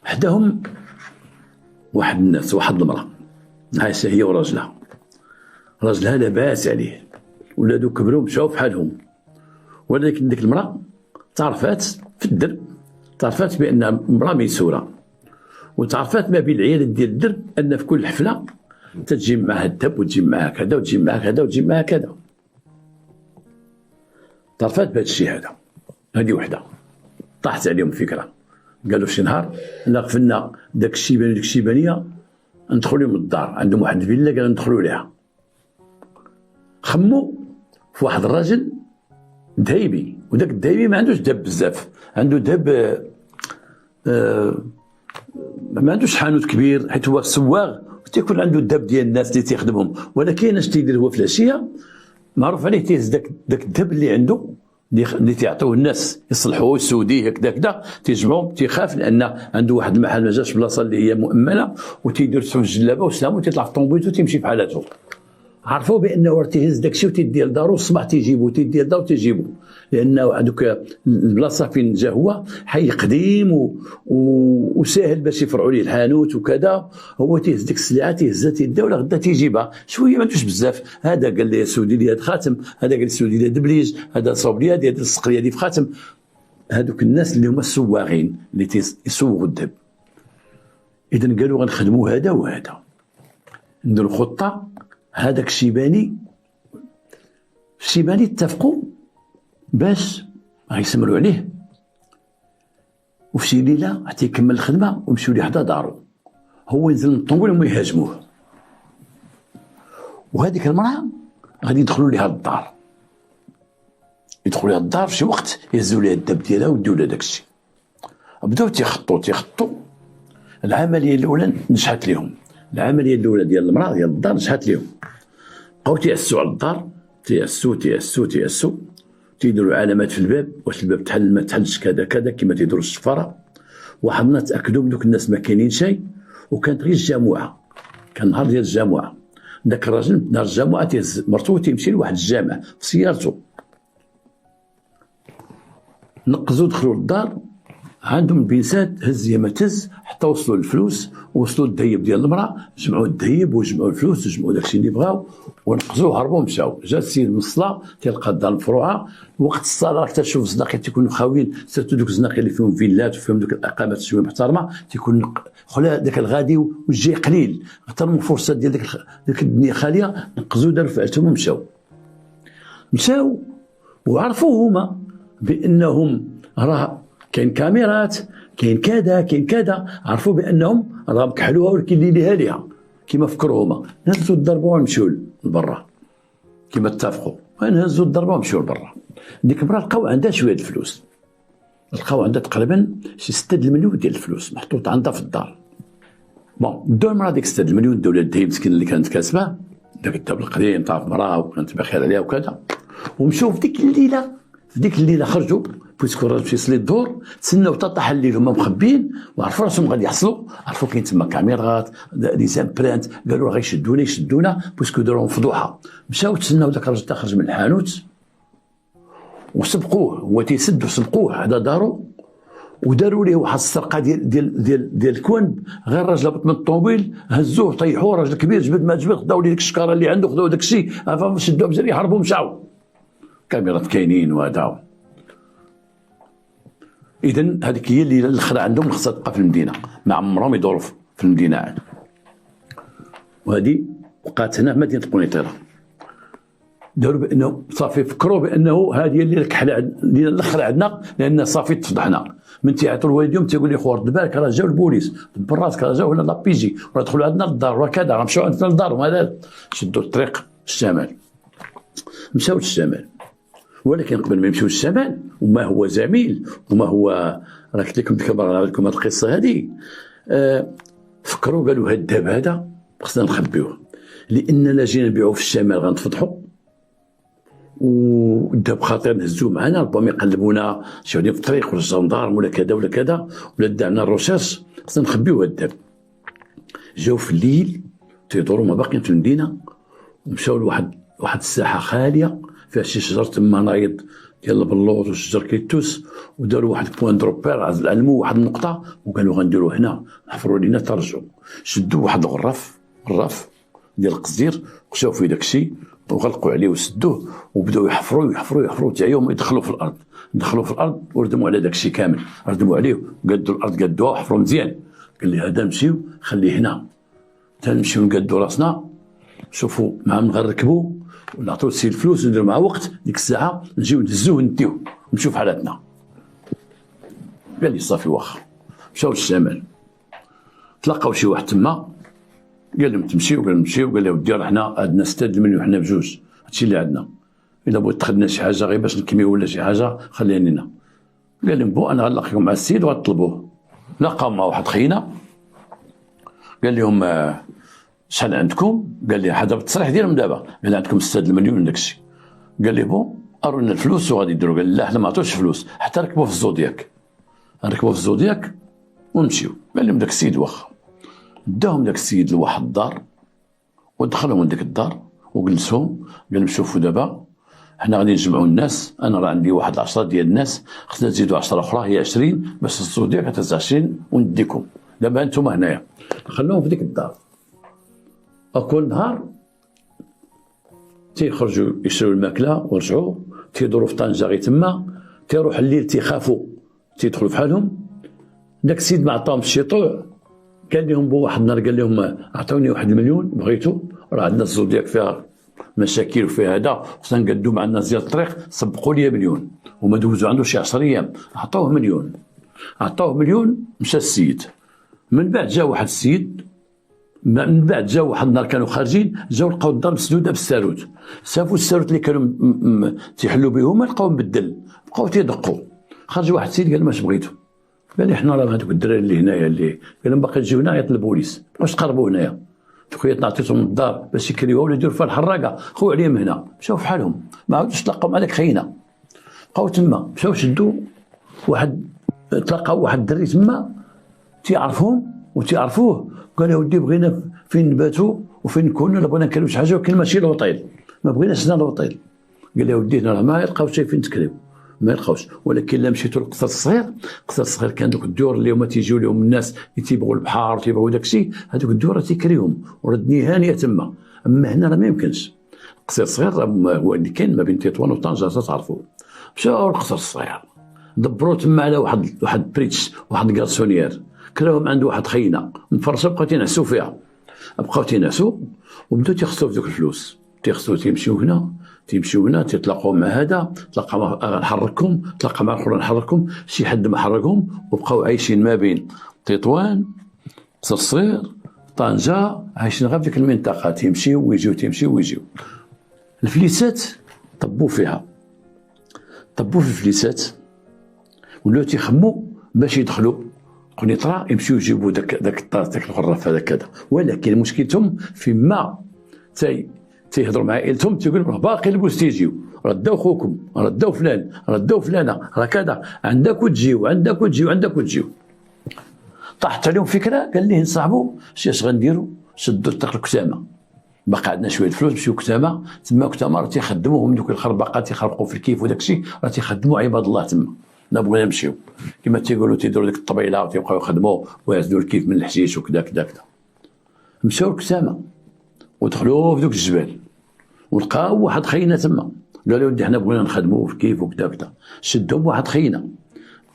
حداهم واحد الناس واحد المرأة عايشة هي وراجلها. راجلها لاباس عليه ولادو كبروا مشاو بحالهم ولكن ديك المرأة تعرفات في الدرب تعرفات بأن امرأة ميسورة وتعرفات ما بين العيال ديال الدرب أن في كل حفلة تجيب معها الدب وتجيب معها كذا وتجيب معها كذا وتجيب معها كذا. تعرفات بهذا الشيء هذا. هذه وحده طاحت عليهم فكره قالوا شي نهار الا قفلنا داك الشيباني وديك الشيبانيه ندخلوا لهم الدار عندهم واحد الفيلا قالوا ندخلوا ليها. خموا في واحد الراجل دهيبي وداك الدهيبي ما عندوش دهب بزاف عنده دهب ما عندوش حانوت كبير حيت هو سواغ تيكون عنده الدب ديال الناس اللي تيخدمهم ولكن اش تيدير هو في العشيه معروف عليه تيهز داك الدب اللي عنده اللي تيعطيوه الناس يصلحوه يسوديه هكذا كذا، تيجمعوا تيخاف لان عنده واحد المحل ما جاش بلاصه اللي هي مؤمنه، وتيدير في الجلابه وسلام وتيطلع في الطوموبيل وتيمشي في حالته. عرفوا بانه تيهز داكشي وتيدي لدارو، الصباح تيجيبو تيدي لدارو تيجيبو، لانه هذوك البلاصه فين جا هو حي قديم وساهل باش يفرعوا ليه الحانوت وكذا. هو تيهز ديك السلعه تيهزها تيديها ولا غدا تيجيبها شويه ما تجوش بزاف. هذا قال لي سودي لي هذا خاتم، هذا قال لي سودي لي دبليج، هذا صوب لي هذه السقريه دي في خاتم. هذوك الناس اللي هما السواغين اللي تيسوغوا الذهب. اذا قالوا غنخدموا هذا وهذا، نديروا خطه. هذاك الشيباني اتفقوا باش غيسمروا عليه، وفي شي ليله حتى يكمل الخدمه ومشيو ليه حدا دارو، هو ينزل من الطوموبيل وما يهاجموه. وهذيك المراه غادي يدخلوا ليها الدار، يدخلوا ليها الدار في شي وقت يهزوا ليها الدب ديالها ويديو لها داك الشيء. بداو تيخطوا. العمليه الاولى نجحت لهم، العمليه الاولى ديال المراه ديال الدار نجحت لهم. بقاو تيأسوا على الدار، تيأسوا تيديروا علامات في الباب، واش الباب تحل ما تحلش كذا كذا كما تيديروا السفاره. وحنا تاكدوا بدوك الناس ما كاينين شيء، وكانت غير الجامعه، كان نهار ديال الجامعه. داك الراجل نهار الجامعه تيهز مرتو تيمشي لواحد الجامع في سيارته. نقزوا دخلوا للدار، عندهم البنسات هز يا ما تهز حتى وصلوا للفلوس، وصلوا للذهب ديال المراه، جمعوا الذهب وجمعوا الفلوس وجمعوا داكشي اللي بغاو ونقزوا هربوا مشاو. جا السيد من الصلاه تلقى الدار مفروعه. وقت الصلاه راك تشوف الزناقي تيكونوا خاويين، سيرتو دوك الزناقي اللي فيهم فيلات وفيهم دوك الاقامات شويه محترمه، تيكون خلا داك الغادي والجاي قليل، اغتنموا الفرصه ديال ديك الدنيا خاليه، نقزوا داروا فعلتهم ومشاو. وعرفوا هما بانهم راه كاين كاميرات، كاين كذا، عرفوا بانهم راهم كحلوها ولكن اللي ليها كما فكروا هما. نهزوا الضربه ومشيو لبرا كما اتفقوا، نهزوا الضربه ومشيو لبرا. ديك المراه لقاو عندها شويه الفلوس، لقاو عندها تقريبا شي 6 المليون ديال الفلوس محطوط عندها في الدار. داو المراه ديك 6 المليون داو لها الدهب مسكين اللي كانت كاسبه، داك الذهب القديم طاف مراه وكانت بخير عليها وكذا. ومشاو في ديك الليله خرجوا بويسكو الراجل مشى يصلي الظهر، تسناو حتى طاح الليل هما مخبين، وعرفوا راسهم غادي يحصلوا، عرفوا كاين تما كاميرات لي زامبرانت، قالوا راه غيشدونا بويسكو داروهم فضوحه. مشاو تسناو داك الراجل تخرج من الحانوت وسبقوه، هو تيسدوا سبقوه على دارو، وداروا ليه واحد السرقه ديال الكوان. غير الراجل هبط من الطوموبيل هزوه طيحوه، راجل كبير جبد ما جبد، خداو ليه ديك الشكاره اللي عنده، خداو داك الشيء شدوه بجري يهربوا مشاو. كاميرات كاينين وهذا. اذا هذيك هي اللي الخدعه عندهم، خصها تبقى في المدينه، ما عمرهم يدوروا في المدينه عاد. وهذه وقعت هنا في مدينه قنيطره. داروا بانه صافي فكروا بانه هذه اللي الكحله اللي الاخر عندنا، لان صافي تفضحنا. من تيعطوا لوالديهم تيقول لي خو رد بالك راه جاو البوليس، دبر راسك راه جاو هنا لابيجي راه دخلوا عندنا للدار راه كذا، راه مشاو عندنا للدار. وهذا شدوا الطريق الشمال، مشاو للشمال. ولكن قبل ما يمشيو للشمال، وما هو جميل وما هو راه قلت لكم ديك المره لكم هذه القصه هذه، فكروا قالوا هاد الذهب هذا خصنا نخبيوه، لان لا جينا نبيعوه في الشمال غنتفضحوا، والذهب خطير نهزوه معنا، ربما يقلبونا شي وحدين في الطريق ولا الجندارم ولا كذا ولا كذا، ولا دعنا الرشاش، خصنا نخبيوه هاد الذهب. جاو في الليل تيدوروا ما باقيين في المدينه، ومشاو لواحد الساحه خاليه فيها شي شجر تما نايض ديال البلوط وشجر كيتوس، وداروا واحد بوان دروبير علموا واحد النقطه وقالوا غنديروا هنا، حفروا لينا ترجعوا، شدوا واحد الغراف ديال القصدير وخشاو فيه داكشي وغلقوا عليه وسدوه، وبداو يحفروا تاع يوم يدخلوا في الارض وردموا على داكشي كامل، ردموا عليه وقادوا الارض قادوها وحفروا مزيان. قال لي هذا نمشيو خليه هنا، تنمشيو نقادوا راسنا، شوفوا معاهم غنركبوا ونعطيو السيد الفلوس ونديرو معاه وقت، ديك الساعه نجيو نهزوه ونديوه نمشيو في حالاتنا. قال لي صافي واخا. مشاو للشمال، تلاقاو شي واحد تما قال لهم تمشيو، قال له ودي راه حنا عندنا 6 المليون حنا بجوج، هادشي اللي عندنا، الا بغيت تخدنا شي حاجه غير باش نكميو ولا شي حاجه خليها لنا. قال لهم انا غنلاقيكم مع السيد وغطلبوه. لقاو مع واحد خينا قال لهم شحال عندكم؟ قال لي هذا بالتصريح ديالهم دابا، قال عندكم 6 المليون داكشي. قال لي ارونا الفلوس وغادي يديروا. قال لا حنا ما عطوش فلوس حتى ركبوا في الزودياك، نركبوا في الزودياك ونمشيو. قال لهم داك السيد واخا. داهم داك السيد لواحد الدار ودخلهم لديك الدار وجلسهم. قال لهم شوفوا دابا حنا غادي نجمعوا الناس، انا راه عندي واحد 10 ديال الناس، خصنا تزيدوا 10 اخرى هي 20 باش الزودياك هتهز 20 ونديكم. دابا انتم هنايا خلوهم في ديك الدار. كل نهار تيخرجوا يشريو الماكله ورجعوا تيدوروا في طنجه غير تما، تيروح الليل تيخافوا تيدخلوا بحالهم. داك السيد ما عطاهمش شي طوع، قال لهم بواحد النهار قال لهم عطوني 1 مليون بغيتو، راه عندنا الزودياك فيها مشاكل وفيها هذا، خصنا نقادو مع الناس ديال الطريق، سبقوا لي مليون. وما دوزوا عنده شي 10 ايام عطوه مليون. عطوه مليون مشى السيد. من بعد جا واحد السيد، من بعد جا واحد النهار كانوا خارجين جاو لقاو الدار مسدوده بالساروت، شافوا الساروت اللي كانوا تيحلوا بهم لقاو مبدل، بقاو تيدقوا. خرج واحد السيد قال واش بغيتو؟ قال لي حنا راه هذوك الدراري اللي هنايا اللي قال لهم باقي تجيو هنا يطلب البوليس، واش تقربوا هنايا؟ خويا عطيتهم الدار باش يكريوها ولا يديروا فيها الحراقه، خو عليهم هنا. مشاو فحالهم ما عاودوش تلاقاو مع داك خينا، بقاو تما. مشاو شدوا واحد، تلاقاو واحد الدري تما تيعرفهم وتيعرفوه. قال يا ودي بغينا فين نباتوا وفين نكونوا، بغينا نكريو شي حاجه ولكن ماشي لوطيل، ما بغيناش هنا لوطيل. قال يا ودي هنا ما يلقاو شي فين تكريو، ما يلقاوش. ولكن لا مشيتوا للقصر الصغير، القصر الصغير كان دوك الديور اللي هما تيجيو لهم الناس اللي تيبغوا البحر وتيبغوا داكشي، هذوك الديور تيكريهم وردني هانيه تما. اما هنا راه ما يمكنش. القصر الصغير هو اللي كاين ما بين تطوان وطنجه تعرفوا. مشاو للقصر الصغير دبروا تما على واحد بريتش، واحد كارسونيير، كراهم عنده واحد خينه مفرشه، بقاو تينعسوا فيها، بقاو تينعسوا وبداو تيخصوا في دوك الفلوس. تيخصوا تيمشيو هنا تيمشيو هنا تيتلاقاو مع هذا، تلاقى نحرككم، تلاقى مع الاخر نحرككم، شي حد ما حركهم وبقاو عايشين ما بين تطوان، قصر الصغير، طنجه، عايشين غير في ديك المنطقه، تيمشيو ويجيو تيمشيو ويجيو. الفليسات طبوا فيها، طبوا في الفليسات ولاو تيخموا باش يدخلوا قنيطره يمشيو يجيبوا داك الغرف هذا كذا. ولكن مشكلتهم فيما تيهضروا مع عائلتهم تيقول راه باقي البوس تيجيو، راه داو خوكم، راه داو فلان، راه داو فلانه، راه كذا، عندك وتجيو عندك وتجيو عندك وتجيو. طاحت عليهم فكره، قال ليه نصاحبوا اش غنديروا؟ شدوا الطريق الكتامه، باقي عندنا شويه الفلوس نمشيو كتامه. تما كتامه راه تيخدموهم دوك الخربقات تيخربقوا في الكيف وداك الشيء، راه تيخدموا عباد الله تما. لا بغينا نمشيو كما تيقولوا تيديروا ديك الطبيله وتيبقاو يخدموا ويعزلوا الكيف من الحشيش وكذا كذا كذا. مشاو لكتامه ودخلوا في دوك الجبال ولقاو واحد خينا تما. قالوا ودي حنا بغينا نخدموا في كيف وكذا كذا. شدهم واحد خينا،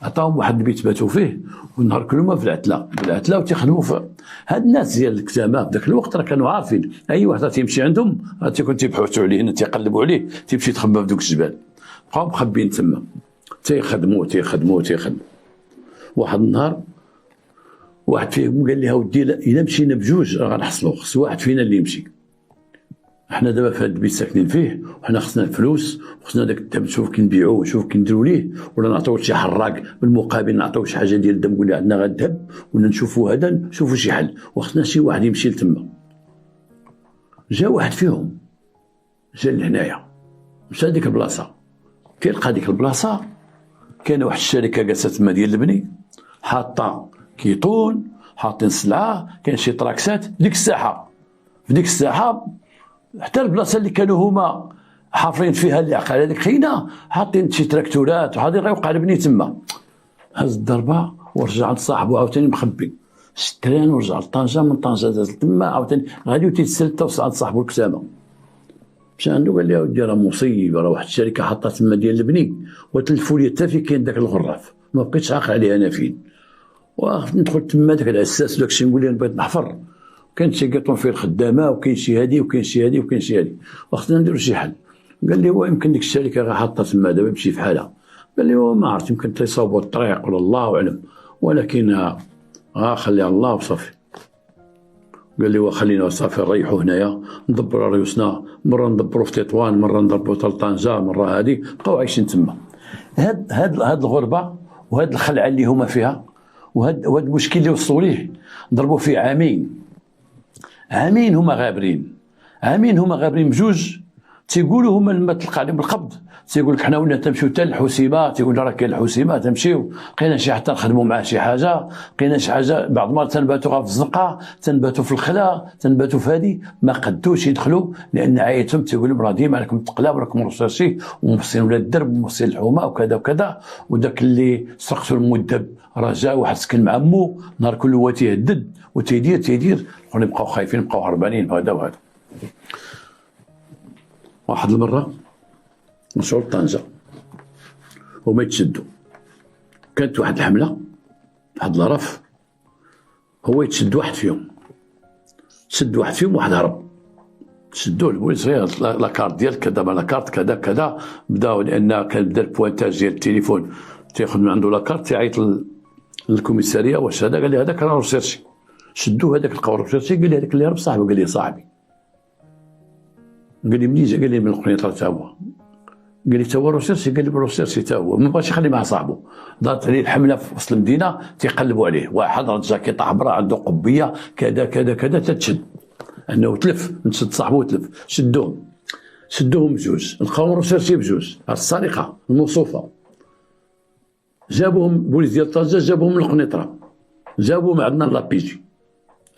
عطاهم واحد البيت باتوا فيه، والنهار كلهم في العتله وتيخدموا في. هاد الناس ديال الكتامه في ذاك الوقت راه كانوا عارفين اي واحد تيمشي عندهم راه تيكون تيبحثوا عليه، تيقلبوا عليه، تيمشي يتخبى في دوك الجبال. بقاو مخبيين تما تيخدموا. واحد النهار واحد فيهم قال لي ودي الا مشينا بجوج راه غنحصلوا، خص واحد فينا اللي يمشي. حنا دابا في هذا البيت ساكنين فيه وحنا خصنا الفلوس وخصنا داك الذهب نشوف كي نبيعوه ونشوف كي نديروا ليه، ولا نعطيوه شي حراق بالمقابل نعطيوه شي حاجه ديال الذهب، نقول له عندنا غير الذهب، ولا نشوفوا هذا نشوفوا شي حل، وخصنا شي واحد يمشي لتما. جا واحد فيهم جا لهنايا مشى لديك البلاصه، كيلقى ديك البلاصه كاينه واحد الشركه جالسه تما ديال البني، حاطه كيطون، حاطين السلعه، كاين شي طراكسات ديك الساحه. في ديك الساحه حتى البلاصه اللي كانوا هما حافرين فيها اللي عقل هذيك خينا، حاطين شي تراكتورات وهذا راه وقع البني تما. هز الضربه ورجع لصاحبو عاوتاني مخبي، شتران ورجع لطنجه، من طنجه داز تما عاوتاني غادي وتيتسل حتى وصل عند صاحبو الكسامه. مشى عنده قال لي اودي راه مصيبه، راه واحد الشركه حاطه تما ديال البني وتلفوا لي حتى فين كاين داك الغراف، ما بقيتش عاقل عليه انا فين. ندخل تما داك العساس وداك الشيء، نقول ليه بغيت نحفر، كاين شي قيطون فيه الخدامه وكاين شي هادي وكاين شي هادي وكاين شي هادي، وخصنا نديرو شي حل. قال لي هو يمكن ديك الشركه غا حاطه تما دابا يمشي في حالها. قال لي هو ما عرفت يمكن تيصاوبوا الطريق ولا الله اعلم، ولكن خليها الله وصافي. قال لي وخلينا صافي نريحوا هنايا ندبروا ريوسنا، مره ندبروا في تطوان، مره نضربوا حتى لطنجه، مره هذه بقاو عايشين تما. هاد الغربه وهاد الخلعه اللي هما فيها وهاد المشكل اللي وصلوا ليه ضربوا فيه عامين هما غابرين بجوج تيقولوا هما لما تلقى عليهم القبض تيقول لك حنا ولينا تنمشيو حتى للحسيمه، تيقول راه كاين الحسيمه تمشيو، لقينا شي حتى نخدموا معاه شي حاجه، لقينا شي حاجه بعض المرات تنباتوا غير في الزنقه، تنباتوا في الخلا، تنباتوا في هذه، ما قدوش يدخلوا لان عايتهم تيقول لهم راه ديما راكم تقلاب وراكم مرصاصي وموصلين ولا الدرب وموصلين الحومه وكذا وكذا، وداك اللي سرقتوا المدب راه جا واحد سكن مع مو نهار كل هو تيهدد وتيدير الاخرين بقاو خايفين بقاو هربانين بهذا وهذا. واحد المره مشهور طنجة هما يتشدوا، كانت واحد الحملة واحد الرف هو يتشد واحد فيهم، شد واحد فيهم واحد هرب، شدوه البوليس غير لاكارت ديالك كذا ما لاكارت كذا كذا، بداو لان كان بدا البوانتاج ديال التليفون تياخذ من عنده لاكارت تيعيط للكوميساريه واش هذا، قال لي هذاك راه ريسيرشي، شدوه هذاك لقاو ريسيرشي، قال لي هذاك اللي هرب صاحبه، قال لي صاحبي، قال لي منين جا، قال لي من القنيطره تا هو، قال لي تا هو روسيرسي، قال لي روسيرسي تا هو، ما بغاش يخلي مع صاحبه، دارت عليه الحمله في وسط المدينه تيقلبوا عليه، واحد راه جاكيطه حمراء عنده قبيه كذا كذا كذا تتشد، انه تلف نشد صاحبه وتلف، شدوهم بجوج، لقاو روسيرسي بجوج، السرقه الموصوفه، جابوهم بوليس ديال طنجه، جابوهم للقنيطره، جابوهم عندنا لابيجي،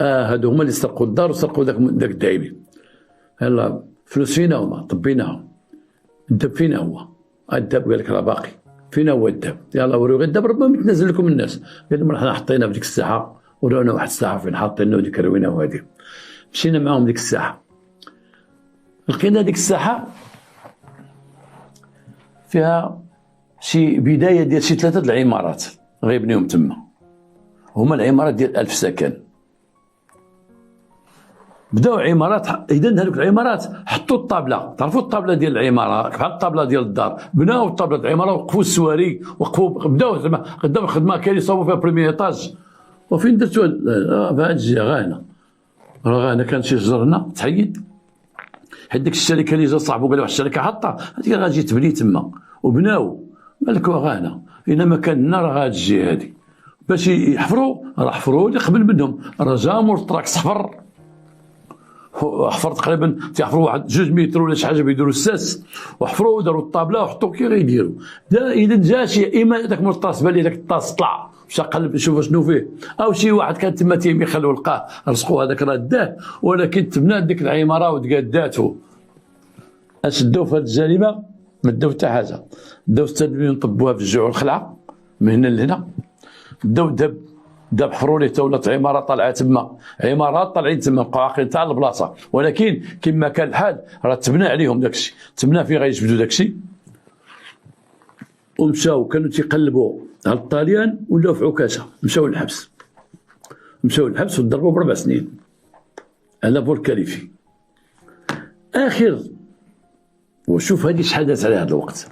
هادو هما اللي سرقوا الدار وسرقوا داك الدايبي، يلا فلوس فينا هما طبيناهم، الدب فينا هو، الدب قال لك راه باقي، فينا هو الدب، يلا وريو غير الدب ربما يتنازل لكم الناس، قال لهم حنا حطينا في ديك الساحه، ورانا واحد الساحه فين حاطينه وديك روينه وهذه، مشينا معاهم ديك الساحه، لقينا ديك الساحه فيها شي بدايه ديال شي 3 العمارات غيبنيهم تما، هما العمارات ديال 1000 سكن، بداو عمارات، اذا هذوك العمارات حطوا الطابله، تعرفوا الطابله ديال العماره بحال الطابله ديال الدار، بناو الطابله ديال العماره وقفوا السواري، بداو قدام الخدمه كاين يصاوبوا فيها بريمي ايطاج، وفين درتوا في هاد الجهه غانا، راه غانا كان شي جرنا تحيد، حيت ديك الشركه اللي جا صاحبو قال له واحد الشركه حاطه هذيك غادي تبني تما، وبناو مالك غانا، اينما كان لنا راه هاد الجهه هادي باش يحفروا، راه حفروا اللي قبل منهم، راه جا مور الطراك صفر، حفر تقريبا تيحفروا واحد 2 متر ولا شي حاجه بيديروا الساس، وحفروا وداروا الطابله وحطوا كي غيديروا، اذا جا شي اما داك مرطاس بان لي داك الطاس طلع مشى قلب يشوف شنو فيه، او شي واحد كان تما تيمي خلوه لقاه رزقوا هذاك راه داه، ولكن تبنات ديك العماره وتقاداتو، اشدوا في هذه الجريمه ما داو حتى حاجه، داو 6 مليون طبوها في الجوع والخلعه من هنا لهنا، داو داب حفروا ليه تا ولات عماره طالعه تما، عمارات طالعين تما بقاو عاقلين تاع البلاصه، ولكن كما كان الحال راه تبنى عليهم داكشي، تبنى فين غيجبدوا داكشي، ومشاو كانوا تيقلبوا على الطاليان ولاو في عكاشه، مشاو للحبس وضربوا ب4 سنين على بوركاليفي. اخر وشوف هذه شحال دازت على هذا الوقت،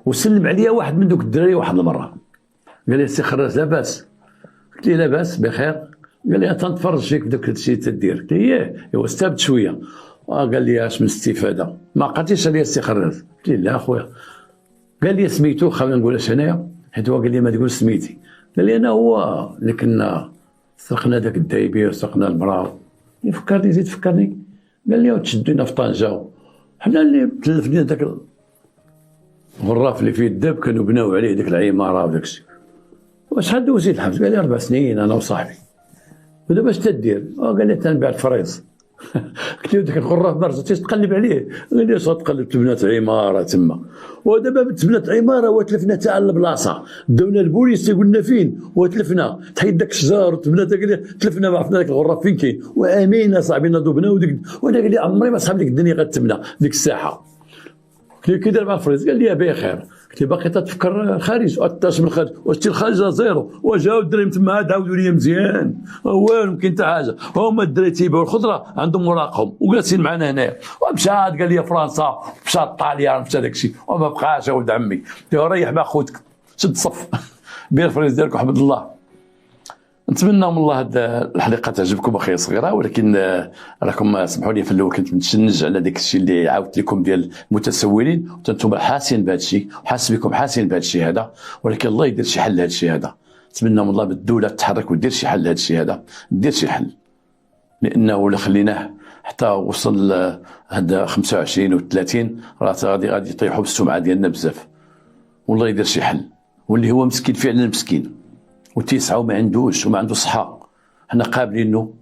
وسلم عليا واحد من دوك الدراري واحد المره، قال لي السي خراج لاباس؟ قلت ليه لاباس بخير، قال لي تنتفرج فيك بداك الشيء تدير، قلت ليه ايوا استبد شويه، قال لي اش من استفاده، ما عقلتيش عليا السي خراج؟ قلت ليه لا اخويا، قال لي سميتو، خلينا نقولهاش هنايا حيت هو قال لي ما تقول سميتي، قال لي انا هو اللي كنا سرقنا داك الدايبي وسرقنا المراه، فكرني زيد فكرني، قال لي تشدينا في طنجه، حنا اللي تلفنا داك الغراف اللي فيه الدب كانوا بناو عليه ديك العماره وداك الشيء، وشحال دوزتي الحبس؟ قال لي 4 سنين انا وصاحبي، ودابا اش تدير؟ قال لي تنبيع الفريز. قلت له داك الغراف ما رجعتيش تقلب عليه؟ قال لي اش غتقلب؟ تبنات عماره تما، ودابا تبنات عماره وتلفنا تاع البلاصه، داونا البوليس تيقول لنا فين وتلفنا، تحيد داك الشجر وتبنات، قال لي تلفنا ما عرفنا داك الغراف فين كاين، وامين صاحبي ناضوا بناو ديك، وانا قال لي عمري ما صحاب ديك الدنيا غتبنى ديك الساحه. قلت له كي داير مع الفريز؟ قال لي بخير. قلت له باقي تفكر الخارج وتاش من الخارج، واش تي الخارج زيرو، وجاو الدراري تما عاد عاودوا لي مزيان، والو كاين حتى حاجه، هما الدراري تيبيعوا الخضره عندهم وراقهم وجالسين معنا هنايا، ومشات قال لي فرنسا، مشات طاليان، مشى داك الشيء، وما بقاش ولد عمي، قلت له ريح مع خوتك شد صف بير الفريز ديالك وحمد الله. نتمنى من الله هاد الحلقه تعجبكم اخي صغيره، ولكن راكم سمحوا لي في الاول كنت متشنج على داك الشيء اللي عاودت لكم ديال المتسولين، وانتم حاسين بهذا الشيء وحاس بكم حاسين بهذا الشيء هذا، ولكن الله يدير شي حل لهذا الشيء هذا. نتمنى من الله بالدوله تحرك ودير شي حل لهذا الشيء هذا، دير شي حل، لانه ولا خليناه حتى وصل هذا 25 و 30 راه غادي يطيحوا بالسمعه ديالنا بزاف. والله يدير شي حل. واللي هو مسكين فعلا مسكين وتيسعى وما عندوش صحه، حنا قابلينه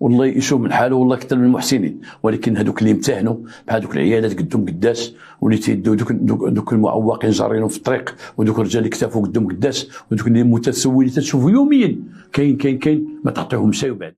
والله يشوف من حاله والله اكثر من المحسنين. ولكن هذوك اللي امتهنوا بحال هذوك العيالات قدهم قداش، واللي تيدوا دوك المعوقين جارينهم في الطريق، ودوك الرجال اللي كتافوا قدهم قداش، ودوك اللي متسولين تشوفوا يوميا كاين ما تعطيهم شيء وبعد.